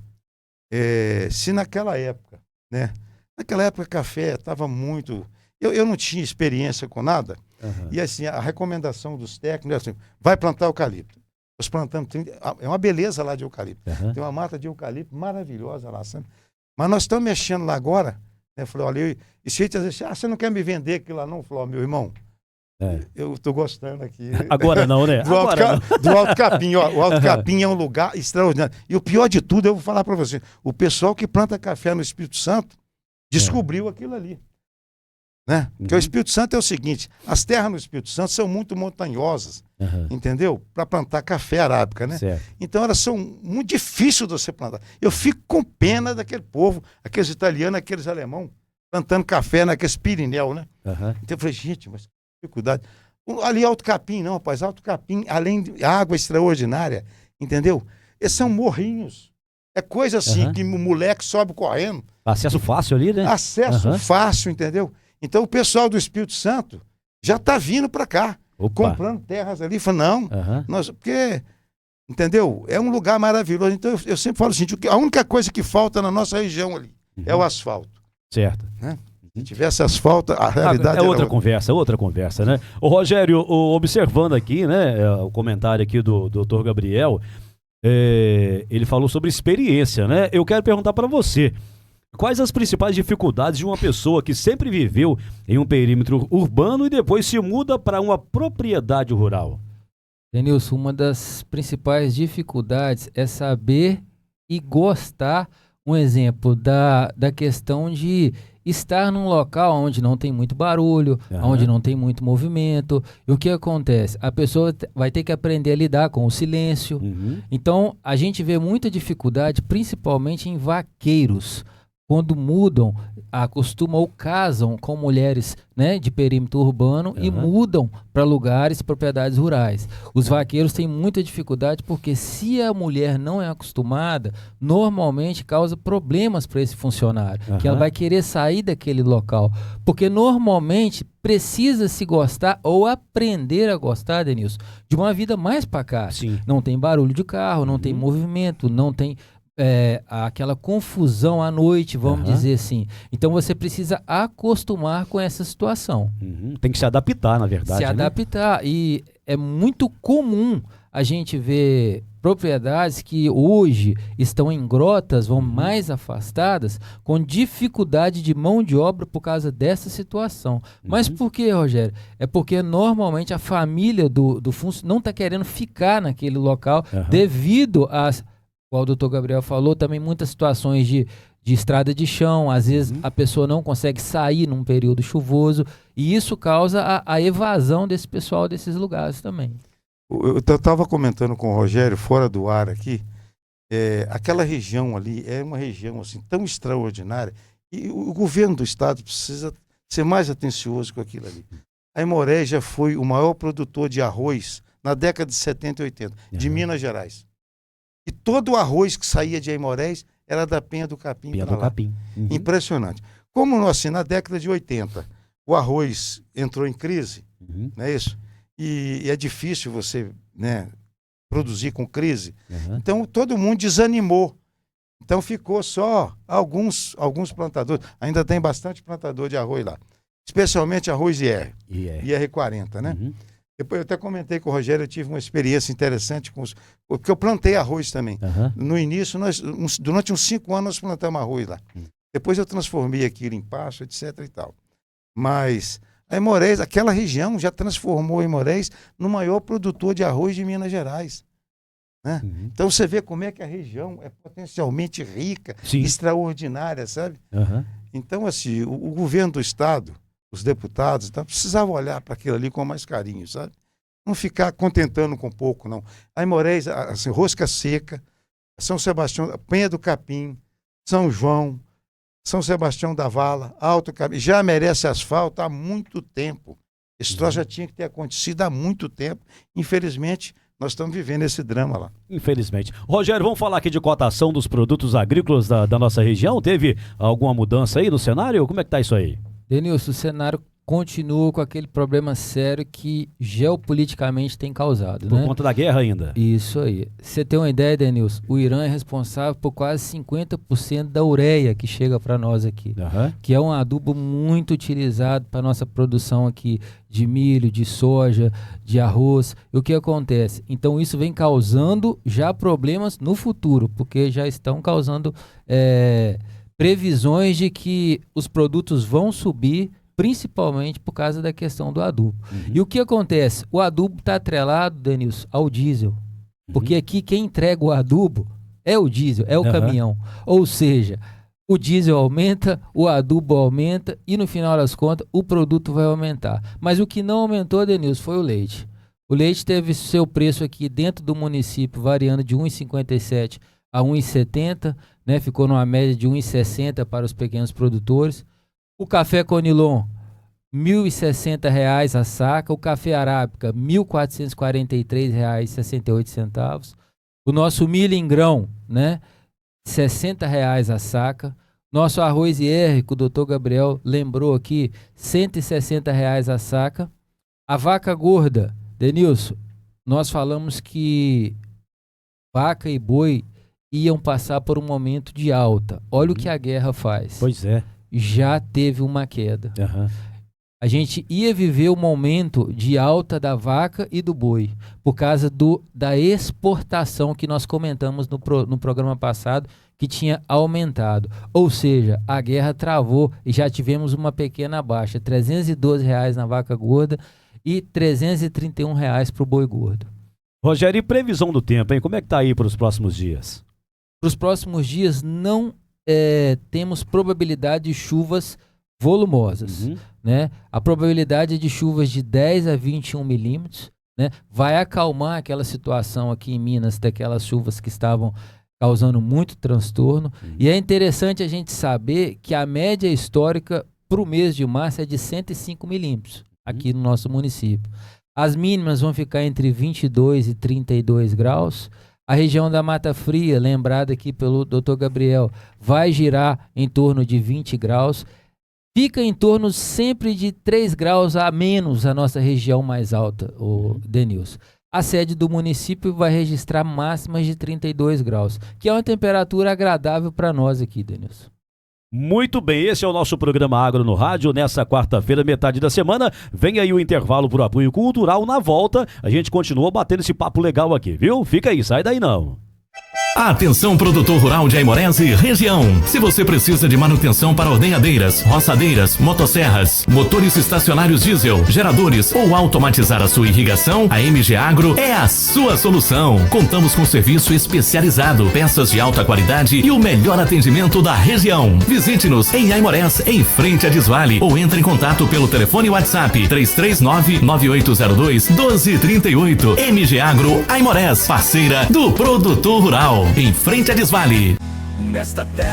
se naquela época, né? Naquela época café estava muito... Eu não tinha experiência com nada. E assim, a recomendação dos técnicos é assim, vai plantar eucalipto. Nós plantamos 30... É uma beleza lá de eucalipto. Tem uma mata de eucalipto maravilhosa lá, sabe? Mas nós estamos mexendo lá agora, Eu falei, olha, e se às vezes, você não quer me vender aquilo lá não? Eu falei, meu irmão, eu tô gostando aqui. Agora não, né? Do Alto Capim, ó. O Alto Capim é um lugar extraordinário. E o pior de tudo, eu vou falar para você, o pessoal que planta café no Espírito Santo descobriu aquilo ali. Né? Porque o Espírito Santo é o seguinte, as terras no Espírito Santo são muito montanhosas, entendeu? Para plantar café arábica, né? Certo. Então elas são muito difíceis de você plantar. Eu fico com pena daquele povo, aqueles italianos, aqueles alemão, plantando café naqueles Pirineu, né? Então eu falei, gente, mas que dificuldade. Ali Alto Capim, não, rapaz, Alto Capim, além de água extraordinária, entendeu? Esses são morrinhos. É coisa assim, que o moleque sobe correndo. Acesso fácil ali, né? Acesso fácil, entendeu? Então o pessoal do Espírito Santo já está vindo para cá, comprando terras ali. Fala, não, porque, entendeu? É um lugar maravilhoso. Então eu sempre falo assim, a única coisa que falta na nossa região ali é o asfalto. Certo. Né? Se tivesse asfalto, a realidade é outra conversa, né? O Rogério, observando aqui, né, o comentário aqui do Dr. Gabriel, ele falou sobre experiência, né? Eu quero perguntar para você, quais as principais dificuldades de uma pessoa que sempre viveu em um perímetro urbano e depois se muda para uma propriedade rural? Denilson, uma das principais dificuldades é saber e gostar, um exemplo, da questão de estar num local onde não tem muito barulho, onde não tem muito movimento. E o que acontece? A pessoa vai ter que aprender a lidar com o silêncio. Então, a gente vê muita dificuldade, principalmente em vaqueiros, quando mudam, acostumam ou casam com mulheres, né, de perímetro urbano e mudam para lugares, propriedades rurais. Os vaqueiros têm muita dificuldade porque se a mulher não é acostumada, normalmente causa problemas para esse funcionário, que ela vai querer sair daquele local, porque normalmente precisa se gostar ou aprender a gostar, Denilson, de uma vida mais pacata. Não tem barulho de carro, não tem movimento, não tem aquela confusão à noite, vamos dizer assim. Então você precisa acostumar com essa situação. Tem que se adaptar, na verdade. Se adaptar. E é muito comum a gente ver propriedades que hoje estão em grotas, vão mais afastadas, com dificuldade de mão de obra por causa dessa situação. Mas por que, Rogério? É porque normalmente a família do funcionário não está querendo ficar naquele local devido às... Como o doutor Gabriel falou, também muitas situações de estrada de chão, às vezes a pessoa não consegue sair num período chuvoso, e isso causa a evasão desse pessoal desses lugares também. Eu estava comentando com o Rogério, fora do ar aqui, aquela região ali é uma região assim, tão extraordinária, e o governo do estado precisa ser mais atencioso com aquilo ali. A Aimorés já foi o maior produtor de arroz na década de 70 e 80, de Minas Gerais. E todo o arroz que saía de Aimorés era da Penha do Capim. Impressionante. Como assim, na década de 80, o arroz entrou em crise, não é isso? E é difícil você, né, produzir com crise. Então todo mundo desanimou. Então ficou só alguns plantadores. Ainda tem bastante plantador de arroz lá. Especialmente arroz IR. IR40, né? Depois eu até comentei com o Rogério, eu tive uma experiência interessante porque eu plantei arroz também. No início, durante uns 5 anos, nós plantamos arroz lá. Depois eu transformei aquilo em pasto, etc. e tal. Mas a Aimorés, aquela região já transformou a Aimorés no maior produtor de arroz de Minas Gerais. Né? Então você vê como é que a região é potencialmente rica, extraordinária, sabe? Então, assim, o governo do estado, os deputados, então, precisavam olhar para aquilo ali com mais carinho, sabe? Não ficar contentando com pouco, não. A Aimorés, assim, Rosca Seca, São Sebastião, Penha do Capim, São João, São Sebastião da Vala, Alto Capim, já merece asfalto há muito tempo. Esse troço já tinha que ter acontecido há muito tempo. Infelizmente, nós estamos vivendo esse drama lá. Infelizmente. Rogério, vamos falar aqui de cotação dos produtos agrícolas da nossa região? Teve alguma mudança aí no cenário? Como é que está isso aí? Denilson, o cenário continua com aquele problema sério que geopoliticamente tem causado, Por conta da guerra ainda. Isso aí. Você tem uma ideia, Denilson? O Irã é responsável por quase 50% da ureia que chega para nós aqui, que é um adubo muito utilizado para nossa produção aqui de milho, de soja, de arroz. E o que acontece? Então isso vem causando já problemas no futuro, porque já estão causando previsões de que os produtos vão subir, principalmente por causa da questão do adubo. E o que acontece? O adubo está atrelado, Denilson, ao diesel. Porque aqui quem entrega o adubo é o diesel, é o caminhão. Ou seja, o diesel aumenta, o adubo aumenta e no final das contas o produto vai aumentar. Mas o que não aumentou, Denilson, foi o leite. O leite teve seu preço aqui dentro do município variando de R$ 1,57 a R$ 1,70, né? Ficou numa média de R$ 1,60 para os pequenos produtores. O café Conilon, R$ 1.060 a saca. O café arábica, R$ 1.443,68. O nosso milho em grão, né? R$ 60 a saca. Nosso arroz IR, que o doutor Gabriel lembrou aqui, R$ 160 a saca. A vaca gorda, Denilson, nós falamos que vaca e boi iam passar por um momento de alta. Olha o que a guerra faz. Pois é. Já teve uma queda. A gente ia viver o momento de alta da vaca e do boi, por causa da exportação que nós comentamos no programa passado, que tinha aumentado. Ou seja, a guerra travou e já tivemos uma pequena baixa, R$ 312 na vaca gorda e R$ 331 para o boi gordo. Rogério, e previsão do tempo, hein? Como é que tá aí para os próximos dias? Para os próximos dias não temos probabilidade de chuvas volumosas, né? A probabilidade de chuvas de 10 a 21 milímetros, né? Vai acalmar aquela situação aqui em Minas, daquelas chuvas que estavam causando muito transtorno. E é interessante a gente saber que a média histórica para o mês de março é de 105 milímetros aqui no nosso município. As mínimas vão ficar entre 22 e 32 graus. A região da Mata Fria, lembrada aqui pelo Dr. Gabriel, vai girar em torno de 20 graus. Fica em torno sempre de 3 graus a menos a nossa região mais alta, o Denilson. A sede do município vai registrar máximas de 32 graus, que é uma temperatura agradável para nós aqui, Denilson. Muito bem, esse é o nosso programa Agro no Rádio, nessa quarta-feira, metade da semana. Vem aí o intervalo pro apoio cultural. Na volta, a gente continua batendo esse papo legal aqui, viu? Fica aí, sai daí não. Atenção, produtor rural de Aimorés e região. Se você precisa de manutenção para ordenhadeiras, roçadeiras, motosserras, motores estacionários diesel, geradores ou automatizar a sua irrigação, a MG Agro é a sua solução. Contamos com serviço especializado, peças de alta qualidade e o melhor atendimento da região. Visite-nos em Aimorés, em frente a Desvale, ou entre em contato pelo telefone WhatsApp 339-9802-1238. MG Agro Aimorés, parceira do produtor rural. Em frente a Desvale.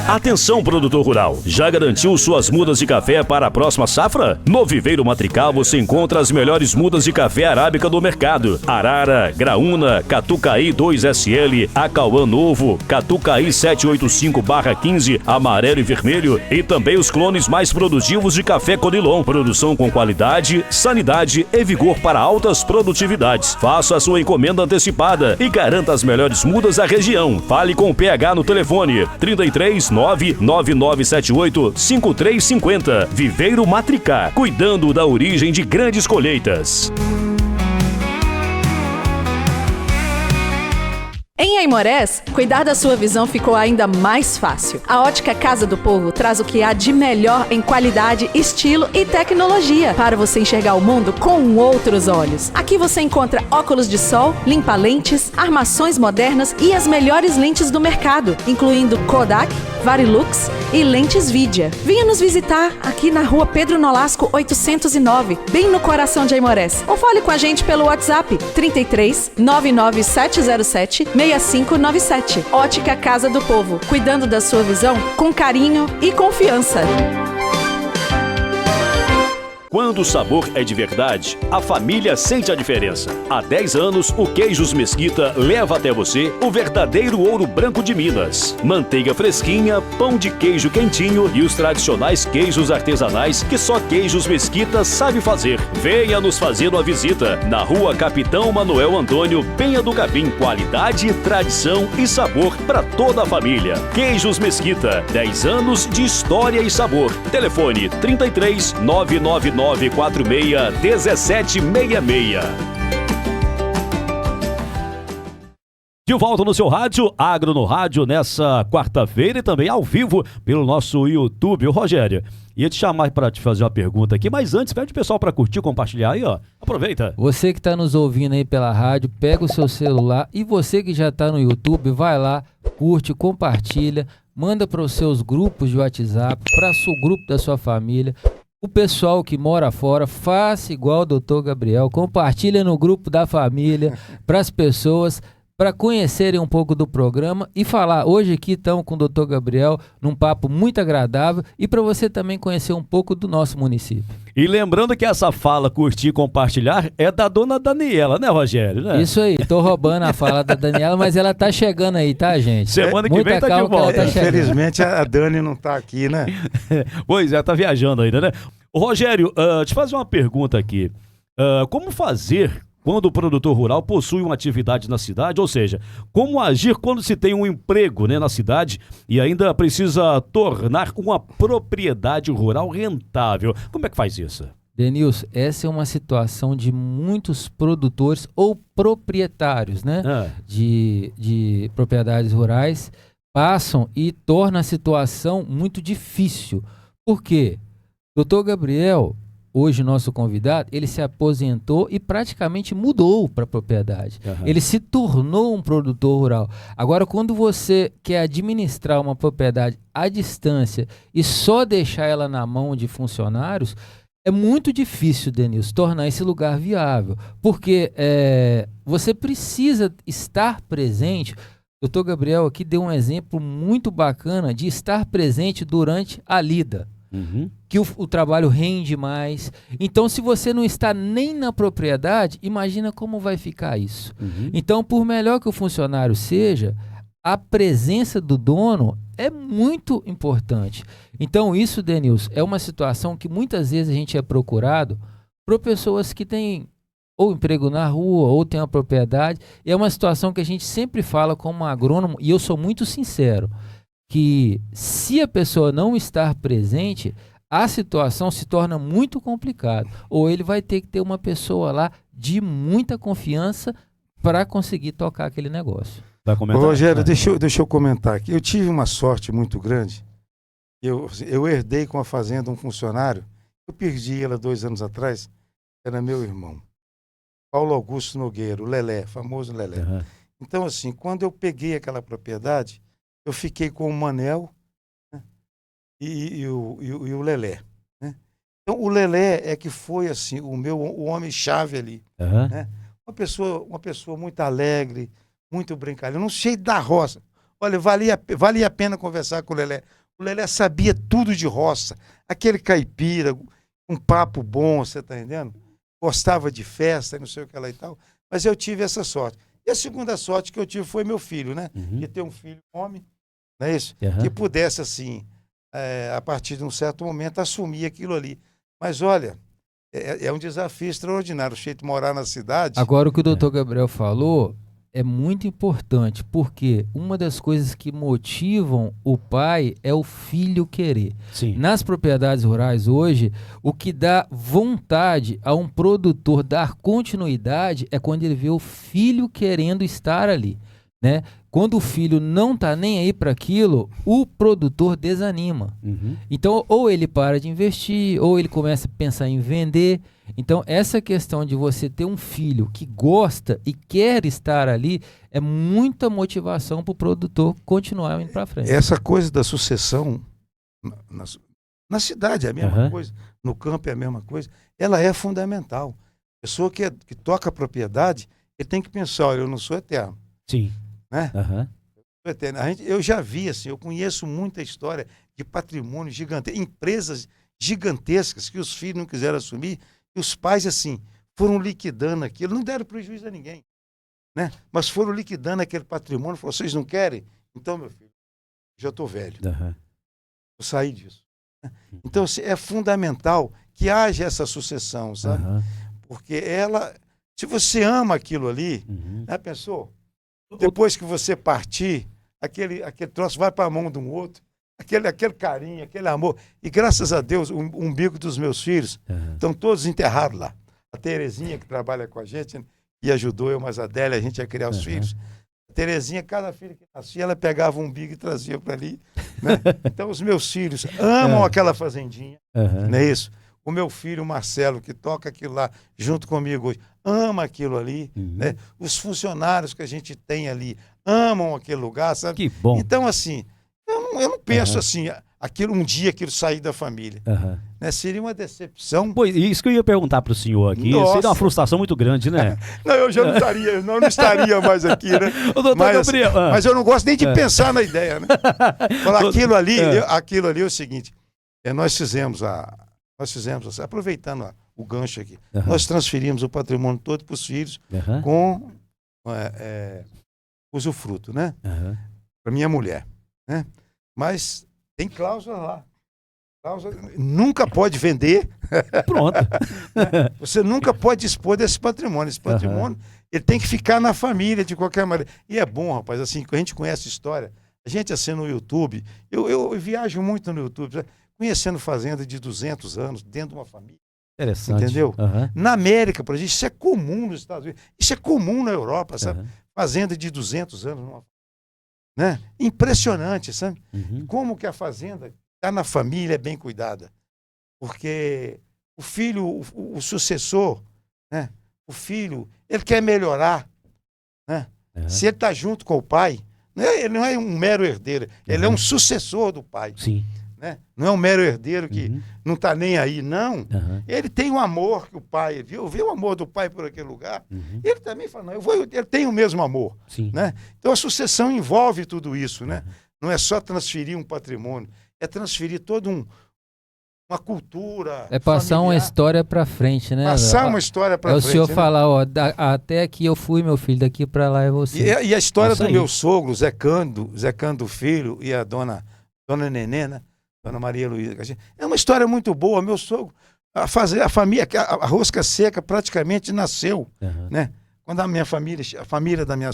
Atenção, produtor rural, já garantiu suas mudas de café para a próxima safra? No Viveiro Matrical você encontra as melhores mudas de café arábica do mercado: Arara, Graúna, Catucaí 2SL, Acauã Novo, Catucaí 785/15, amarelo e vermelho, e também os clones mais produtivos de café Conilon. Produção com qualidade, sanidade e vigor para altas produtividades. Faça a sua encomenda antecipada e garanta as melhores mudas da região. Fale com o PH no telefone 33 99978 5350. Viveiro Matricá, cuidando da origem de grandes colheitas. Em Aimorés, cuidar da sua visão ficou ainda mais fácil. A Ótica Casa do Povo traz o que há de melhor em qualidade, estilo e tecnologia para você enxergar o mundo com outros olhos. Aqui você encontra óculos de sol, limpa-lentes, armações modernas e as melhores lentes do mercado, incluindo Kodak, Varilux e lentes Vidia. Venha nos visitar aqui na rua Pedro Nolasco 809, bem no coração de Aimorés. Ou fale com a gente pelo WhatsApp 33 99707 6597. Ótica Casa do Povo, cuidando da sua visão com carinho e confiança. Quando o sabor é de verdade, a família sente a diferença. Há 10 anos, o Queijos Mesquita leva até você o verdadeiro ouro branco de Minas. Manteiga fresquinha, pão de queijo quentinho e os tradicionais queijos artesanais que só Queijos Mesquita sabe fazer. Venha nos fazer uma visita na rua Capitão Manuel Antônio, Penha do Capim. Qualidade, tradição e sabor para toda a família. Queijos Mesquita, 10 anos de história e sabor. Telefone 33 999 46 1766. De volta no seu rádio, Agro no Rádio, nessa quarta-feira e também ao vivo pelo nosso YouTube. Ô Rogério, ia te chamar para te fazer uma pergunta aqui, mas antes pede o pessoal para curtir, compartilhar aí, ó. Aproveita. Você que está nos ouvindo aí pela rádio, pega o seu celular e você que já está no YouTube, vai lá, curte, compartilha, manda para os seus grupos de WhatsApp, para o grupo da sua família. O pessoal que mora fora, faça igual o Dr. Gabriel, compartilha no grupo da família, para as pessoas, para conhecerem um pouco do programa e falar. Hoje aqui estamos com o Dr. Gabriel num papo muito agradável e para você também conhecer um pouco do nosso município. E lembrando que essa fala, curtir e compartilhar, é da dona Daniela, né, Rogério? Né? Isso aí, tô roubando a fala da Daniela, mas ela tá chegando aí, tá, gente? Semana que vem tá de volta. Infelizmente a Dani não tá aqui, né? Pois é, tá viajando ainda, né? Ô, Rogério, te fazer uma pergunta aqui. Como fazer quando o produtor rural possui uma atividade na cidade, ou seja, como agir quando se tem um emprego, né, na cidade e ainda precisa tornar uma propriedade rural rentável? Como é que faz isso? Denilson, essa é uma situação de muitos produtores ou proprietários, né, de propriedades rurais, passam e torna a situação muito difícil. Por quê? Dr. Gabriel, hoje nosso convidado, ele se aposentou e praticamente mudou para a propriedade. Ele se tornou um produtor rural. Agora, quando você quer administrar uma propriedade à distância e só deixar ela na mão de funcionários, é muito difícil, Denilson, tornar esse lugar viável. Porque você precisa estar presente. O Dr. Gabriel aqui deu um exemplo muito bacana de estar presente durante a lida. Que o trabalho rende mais. Então, se você não está nem na propriedade, imagina como vai ficar isso. Então, por melhor que o funcionário seja, a presença do dono é muito importante. Então, isso, Denilson, é uma situação que muitas vezes a gente é procurado por pessoas que têm ou emprego na rua, ou têm uma propriedade. E é uma situação que a gente sempre fala como agrônomo, e eu sou muito sincero, que se a pessoa não estar presente, a situação se torna muito complicada. Ou ele vai ter que ter uma pessoa lá de muita confiança para conseguir tocar aquele negócio. Vai comentar? Rogério, deixa eu comentar aqui. Eu tive uma sorte muito grande. Eu herdei com a fazenda um funcionário. Eu perdi ela 2 anos atrás. Era meu irmão. Paulo Augusto Nogueira, o Lelé, famoso Lelé. Então, assim, quando eu peguei aquela propriedade, eu fiquei com o Manel, né, e o Lelé. Né? Então, o Lelé é que foi assim, o homem-chave ali. Né? Uma pessoa muito alegre, muito brincalhão, não sei da roça. Olha, valia a pena conversar com o Lelé. O Lelé sabia tudo de roça, aquele caipira, um papo bom, você está entendendo? Gostava de festa, não sei o que lá e tal. Mas eu tive essa sorte. E a segunda sorte que eu tive foi meu filho, né? De ter um filho homem, não é isso? Que pudesse, assim, a partir de um certo momento, assumir aquilo ali. Mas, olha, é um desafio extraordinário, o jeito de morar na cidade. Agora, o que o doutor Gabriel falou é muito importante, porque uma das coisas que motivam o pai é o filho querer. Sim. Nas propriedades rurais hoje, o que dá vontade a um produtor dar continuidade é quando ele vê o filho querendo estar ali, né? Quando o filho não está nem aí para aquilo, o produtor desanima. Então, ou ele para de investir, ou ele começa a pensar em vender. Então, essa questão de você ter um filho que gosta e quer estar ali é muita motivação para o produtor continuar indo para frente. Essa coisa da sucessão na cidade é a mesma coisa, no campo é a mesma coisa, ela é fundamental. A pessoa que toca a propriedade, ele tem que pensar, olha, eu não sou eterno. Sim. Né? Eu já vi, assim, eu conheço muita história de patrimônio gigantesco, empresas gigantescas que os filhos não quiseram assumir, e os pais, assim, foram liquidando aquilo, não deram prejuízo a ninguém, né? Mas foram liquidando aquele patrimônio, falaram, vocês não querem? Então, meu filho, já estou velho, eu saí disso. Então, assim, é fundamental que haja essa sucessão, sabe? Porque se você ama aquilo ali, né, pensou? Depois que você partir, aquele troço vai para a mão de um outro, aquele carinho, aquele amor. E graças a Deus, o umbigo dos meus filhos estão todos enterrados lá. A Terezinha, que trabalha com a gente, e ajudou eu, mas a Adélia, a gente a criar os filhos. Terezinha, cada filho que nascia, ela pegava um umbigo e trazia para ali, né? Então os meus filhos amam aquela fazendinha, não é isso? O meu filho Marcelo, que toca aquilo lá junto comigo hoje, ama aquilo ali, né? Os funcionários que a gente tem ali amam aquele lugar, sabe? Que bom. Então, assim, eu não penso assim, um dia aquilo sair da família. Né? Seria uma decepção. Pois, isso que eu ia perguntar para o senhor aqui. Nossa. Seria uma frustração muito grande, né? Não, eu já não estaria mais aqui, né? Ô, doutor Gabriel, mas eu não gosto nem de pensar na ideia, né? Falar aquilo ali é o seguinte, nós fizemos, aproveitando a o gancho aqui. Nós transferimos o patrimônio todo para os filhos com usufruto, né? Para minha mulher, né? Mas tem cláusula lá. Nunca pode vender. Pronto. Você nunca pode dispor desse patrimônio. Esse patrimônio ele tem que ficar na família de qualquer maneira. E é bom, rapaz, assim, que a gente conhece história. A gente, assim, no YouTube, eu viajo muito no YouTube, conhecendo fazenda de 200 anos dentro de uma família. Interessante. Entendeu? Na América, por exemplo, isso é comum nos Estados Unidos, isso é comum na Europa, sabe? Fazenda de 200 anos, né? Impressionante, sabe? Como que a fazenda está na família, é bem cuidada. Porque o filho, o sucessor, né? O filho, ele quer melhorar, né? Se ele está junto com o pai, ele não é um mero herdeiro, ele é um sucessor do pai. Sim. Né? Não é um mero herdeiro que não está nem aí, não. Ele tem o amor que o pai viu o amor do pai por aquele lugar. Ele também fala, não, ele tem o mesmo amor. Sim. Né? Então a sucessão envolve tudo isso, né? Não é só transferir um patrimônio, é transferir toda uma cultura. É passar familiar. uma história para frente, né? Passar uma história para frente. É o senhor né? falar, ó, até aqui eu fui, meu filho, daqui para lá é você. E a história do meu sogro, Zé Cândido Filho, e a dona Nenê, né? Dona Maria Luísa. É uma história muito boa. Meu sogro, a família, a rosca seca praticamente nasceu, né? Quando a família da minha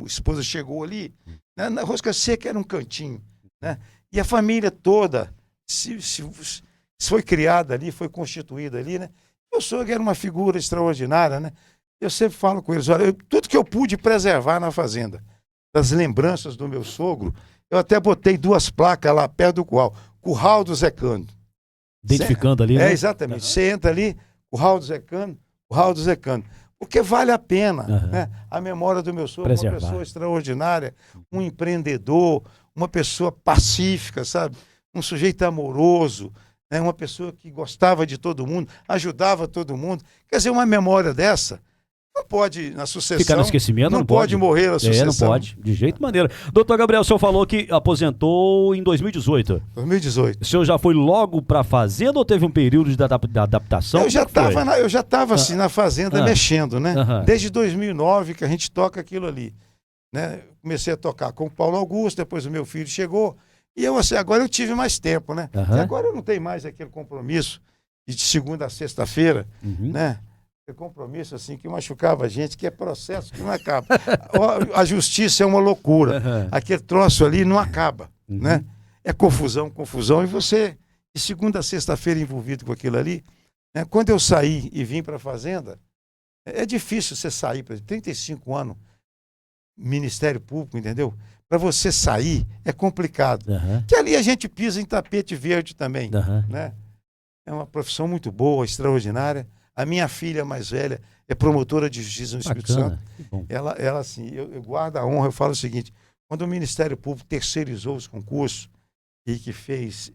esposa chegou ali, né? A rosca seca era um cantinho, né? E a família toda se foi criada ali, foi constituída ali, né? Meu sogro era uma figura extraordinária, né? Eu sempre falo com eles, olha, tudo que eu pude preservar na fazenda, das lembranças do meu sogro, eu até botei 2 placas lá perto do Curral do Zé Cândido. Identificando ali, né? Exatamente. Você entra ali, Curral do Zé Cândido. Porque vale a pena, né? A memória do meu sogro, uma pessoa extraordinária, um empreendedor, uma pessoa pacífica, sabe? Um sujeito amoroso, né? Uma pessoa que gostava de todo mundo, ajudava todo mundo. Quer dizer, uma memória dessa não pode, na sucessão... Ficar no esquecimento, não pode morrer na sucessão. Não pode, de jeito maneira. Doutor Gabriel, o senhor falou que aposentou em 2018. 2018. O senhor já foi logo para a fazenda ou teve um período de adaptação? Eu já estava assim na fazenda mexendo, né? Desde 2009 que a gente toca aquilo ali, né? Comecei a tocar com o Paulo Augusto, depois o meu filho chegou, e eu assim, agora eu tive mais tempo, né? E agora eu não tenho mais aquele compromisso de segunda a sexta-feira, né? Compromisso assim que machucava a gente, que é processo que não acaba. A justiça é uma loucura. Aquele troço ali não acaba, né? É confusão, e você, de segunda a sexta-feira envolvido com aquilo ali, né? Quando eu saí e vim para a fazenda, é difícil você sair, por exemplo, 35 anos, Ministério Público, entendeu? Para você sair é complicado. Que ali a gente pisa em tapete verde também, né? É uma profissão muito boa, extraordinária. A minha filha mais velha é promotora de justiça no Espírito Santo. Ela assim, eu guardo a honra, eu falo o seguinte, quando o Ministério Público terceirizou os concursos e que fez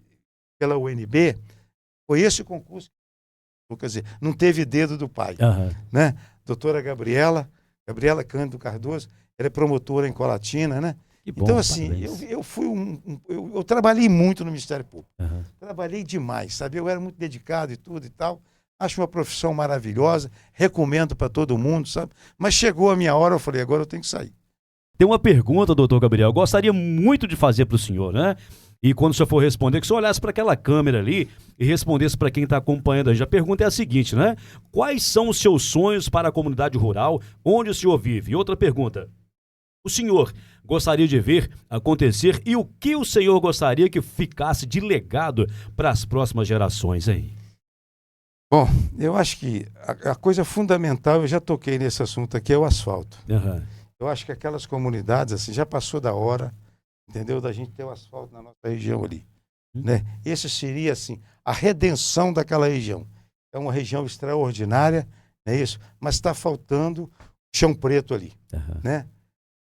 pela UNB, foi esse concurso, quer dizer, não teve dedo do pai, né? Doutora Gabriela Cândido Cardoso, ela é promotora em Colatina, né? Bom, então assim, eu trabalhei muito no Ministério Público, trabalhei demais, sabe? Eu era muito dedicado e tudo e tal. Acho uma profissão maravilhosa, recomendo para todo mundo, sabe? Mas chegou a minha hora, eu falei, agora eu tenho que sair. Tem uma pergunta, doutor Gabriel, eu gostaria muito de fazer para o senhor, né? E quando o senhor for responder, que o senhor olhasse para aquela câmera ali e respondesse para quem está acompanhando a gente. A pergunta é a seguinte, né? Quais são os seus sonhos para a comunidade rural onde o senhor vive? E outra pergunta, o senhor gostaria de ver acontecer e o que o senhor gostaria que ficasse de legado para as próximas gerações, hein? Bom, eu acho que a coisa fundamental, eu já toquei nesse assunto aqui, é o asfalto. Eu acho que aquelas comunidades, assim, já passou da hora, entendeu? Da gente ter o asfalto na nossa região ali, né? Esse seria, assim, a redenção daquela região. É uma região extraordinária, não é isso? Mas está faltando chão preto ali, né?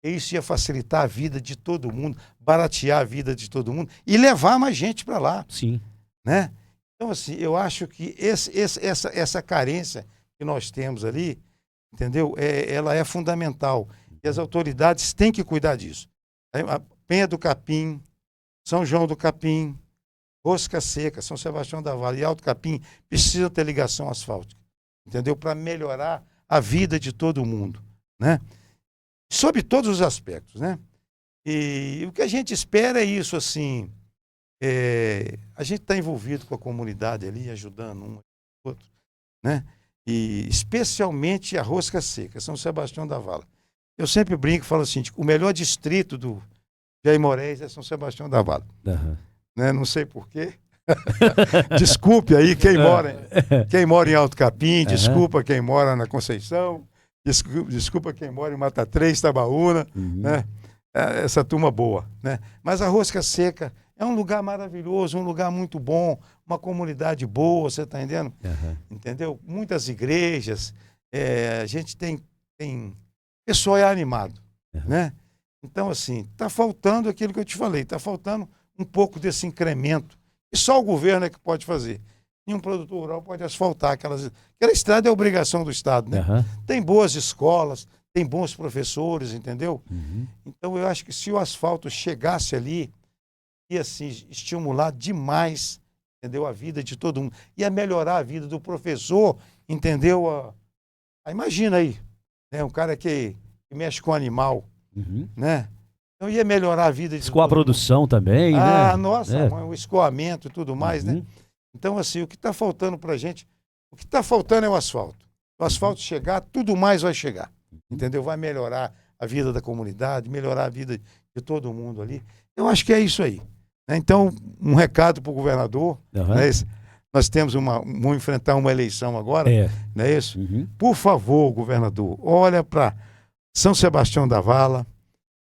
Isso ia facilitar a vida de todo mundo, baratear a vida de todo mundo e levar mais gente para lá. Sim. Né? Então, assim, eu acho que essa carência que nós temos ali, entendeu? Ela é fundamental. E as autoridades têm que cuidar disso. A Penha do Capim, São João do Capim, Rosca Seca, São Sebastião da Vala e Alto Capim precisam ter ligação asfáltica, entendeu? Para melhorar a vida de todo mundo, né? Sobre todos os aspectos, né? E o que a gente espera é isso, assim, a gente está envolvido com a comunidade ali, ajudando um e outro, né? E especialmente a Rosca Seca, São Sebastião da Vala. Eu sempre brinco e falo assim, o melhor distrito do Aimorés é São Sebastião da Vala. Né? Não sei porquê. Desculpe aí quem mora em Alto Capim, desculpa quem mora na Conceição, desculpa quem mora em Mata 3, Tabaúna, né? Essa turma boa, né? Mas a Rosca Seca é um lugar maravilhoso, um lugar muito bom, uma comunidade boa, você está entendendo? Entendeu? Muitas igrejas, a gente tem pessoal é animado, né? Então, assim, está faltando aquilo que eu te falei, está faltando um pouco desse incremento. E só o governo é que pode fazer. Nenhum produtor rural pode asfaltar aquela estrada é obrigação do Estado, né? Tem boas escolas, tem bons professores, entendeu? Então eu acho que se o asfalto chegasse ali, ia assim, estimular demais, entendeu? A vida de todo mundo. Ia melhorar a vida do professor, entendeu? Imagina aí, né? Um cara que mexe com animal, né? Então ia melhorar a vida de com a produção também, né? Nossa, o escoamento e tudo mais, né? Então, assim, o que está faltando para a gente, o que está faltando é o asfalto. O asfalto chegar, tudo mais vai chegar, entendeu? Vai melhorar a vida da comunidade, melhorar a vida de todo mundo ali. Eu acho que é isso aí, né? Então, um recado para o governador, né? Nós vamos enfrentar uma eleição agora, não é isso? Por favor, governador, olha para São Sebastião da Vala,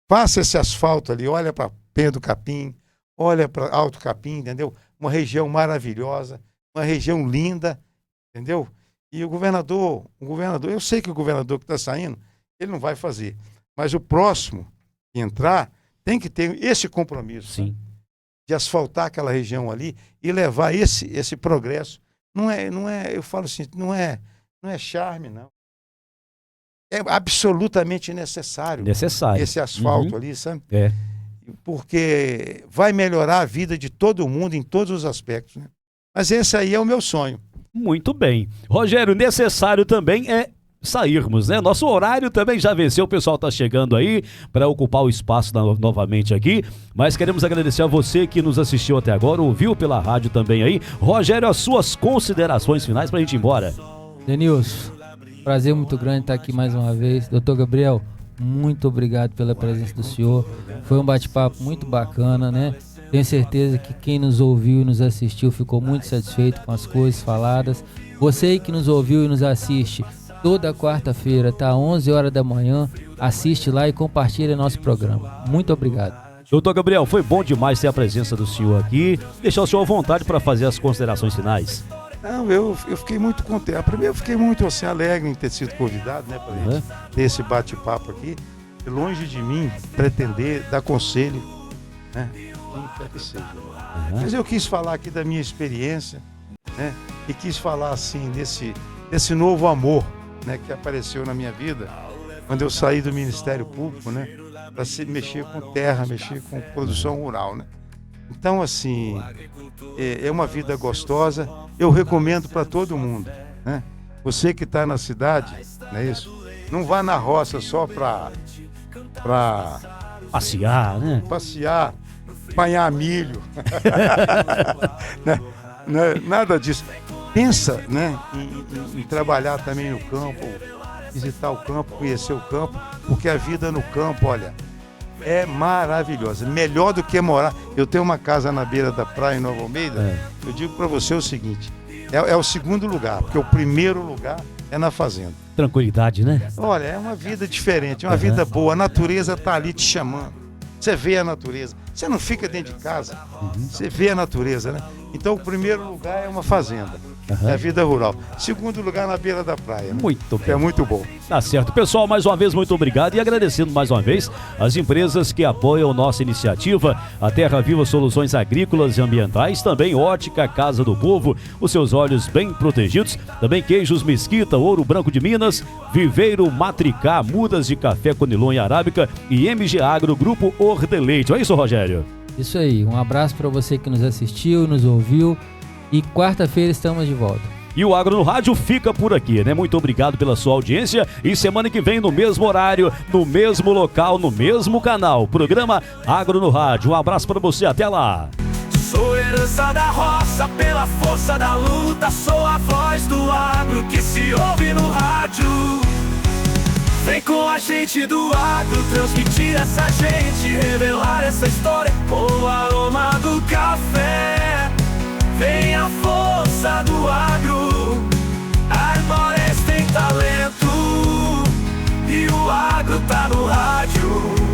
faça esse asfalto ali, olha para Penha do Capim, olha para Alto Capim, entendeu? Uma região maravilhosa, uma região linda, entendeu? E o governador, eu sei que o governador que está saindo, ele não vai fazer, mas o próximo que entrar tem que ter esse compromisso, sim, de asfaltar aquela região ali e levar esse progresso. Não é, eu falo assim, não é charme, não. É absolutamente necessário esse asfalto ali, sabe? Porque vai melhorar a vida de todo mundo em todos os aspectos, né? Mas esse aí é o meu sonho. Muito bem. Rogério, necessário também é sairmos, né? Nosso horário também já venceu, o pessoal tá chegando aí para ocupar o espaço novamente aqui, mas queremos agradecer a você que nos assistiu até agora, ouviu pela rádio também aí. Rogério, as suas considerações finais pra gente ir embora. Denilson, prazer muito grande estar aqui mais uma vez. Doutor Gabriel, muito obrigado pela presença do senhor. Foi um bate-papo muito bacana, né? Tenho certeza que quem nos ouviu e nos assistiu ficou muito satisfeito com as coisas faladas. Você que nos ouviu e nos assiste toda quarta-feira, tá às 11 horas da manhã, assiste lá e compartilha nosso programa. Muito obrigado. Doutor Gabriel, foi bom demais ter a presença do senhor aqui. Deixar o senhor à vontade para fazer as considerações finais. Não, eu fiquei muito contente. Primeiro, eu fiquei muito assim, alegre em ter sido convidado, né, para gente ter esse bate-papo aqui. E longe de mim pretender dar conselho, né, quem quer que seja. Mas eu quis falar aqui da minha experiência, né, e quis falar assim desse novo amor, né, que apareceu na minha vida quando eu saí do Ministério Público, né, para mexer com terra, mexer com produção rural, né. Então, assim, é uma vida gostosa. Eu recomendo para todo mundo, né? Você que está na cidade, não é isso? Não vá na roça só para passear, né? Passear, apanhar milho, né? Nada disso. Pensa, né, em trabalhar também no campo, visitar o campo, conhecer o campo, porque a vida no campo, olha, é maravilhosa, melhor do que morar. Eu tenho uma casa na beira da praia em Nova Almeida. Eu digo para você o seguinte, é o segundo lugar, porque o primeiro lugar é na fazenda. Tranquilidade, né? Olha, é uma vida diferente, uma vida boa. A natureza está ali te chamando. Você vê a natureza. Você não fica dentro de casa. Você vê a natureza, né? Então, o primeiro lugar é uma fazenda. É a vida rural. Segundo lugar, na beira da praia. Né? Muito Que é bem. muito bom. Tá certo. Pessoal, mais uma vez, muito obrigado e agradecendo mais uma vez as empresas que apoiam nossa iniciativa, a Terra Viva Soluções Agrícolas e Ambientais, também Ótica Casa do Povo, os seus olhos bem protegidos, também Queijos Mesquita, Ouro Branco de Minas, Viveiro Matricá, Mudas de Café Conilon e Arábica e MG Agro, Grupo Ordeleite. É isso, Rogério? Isso aí, um abraço para você que nos assistiu, nos ouviu e quarta-feira estamos de volta. E o Agro no Rádio fica por aqui, né? Muito obrigado pela sua audiência e semana que vem no mesmo horário, no mesmo local, no mesmo canal. Programa Agro no Rádio. Um abraço para você, até lá. Sou herança da roça, pela força da luta. Sou a voz do agro que se ouve no rádio. Vem com a gente do agro, transmitir essa gente, revelar essa história com o aroma do café. Vem a força do agro, Aimorés tem talento e o agro tá no rádio.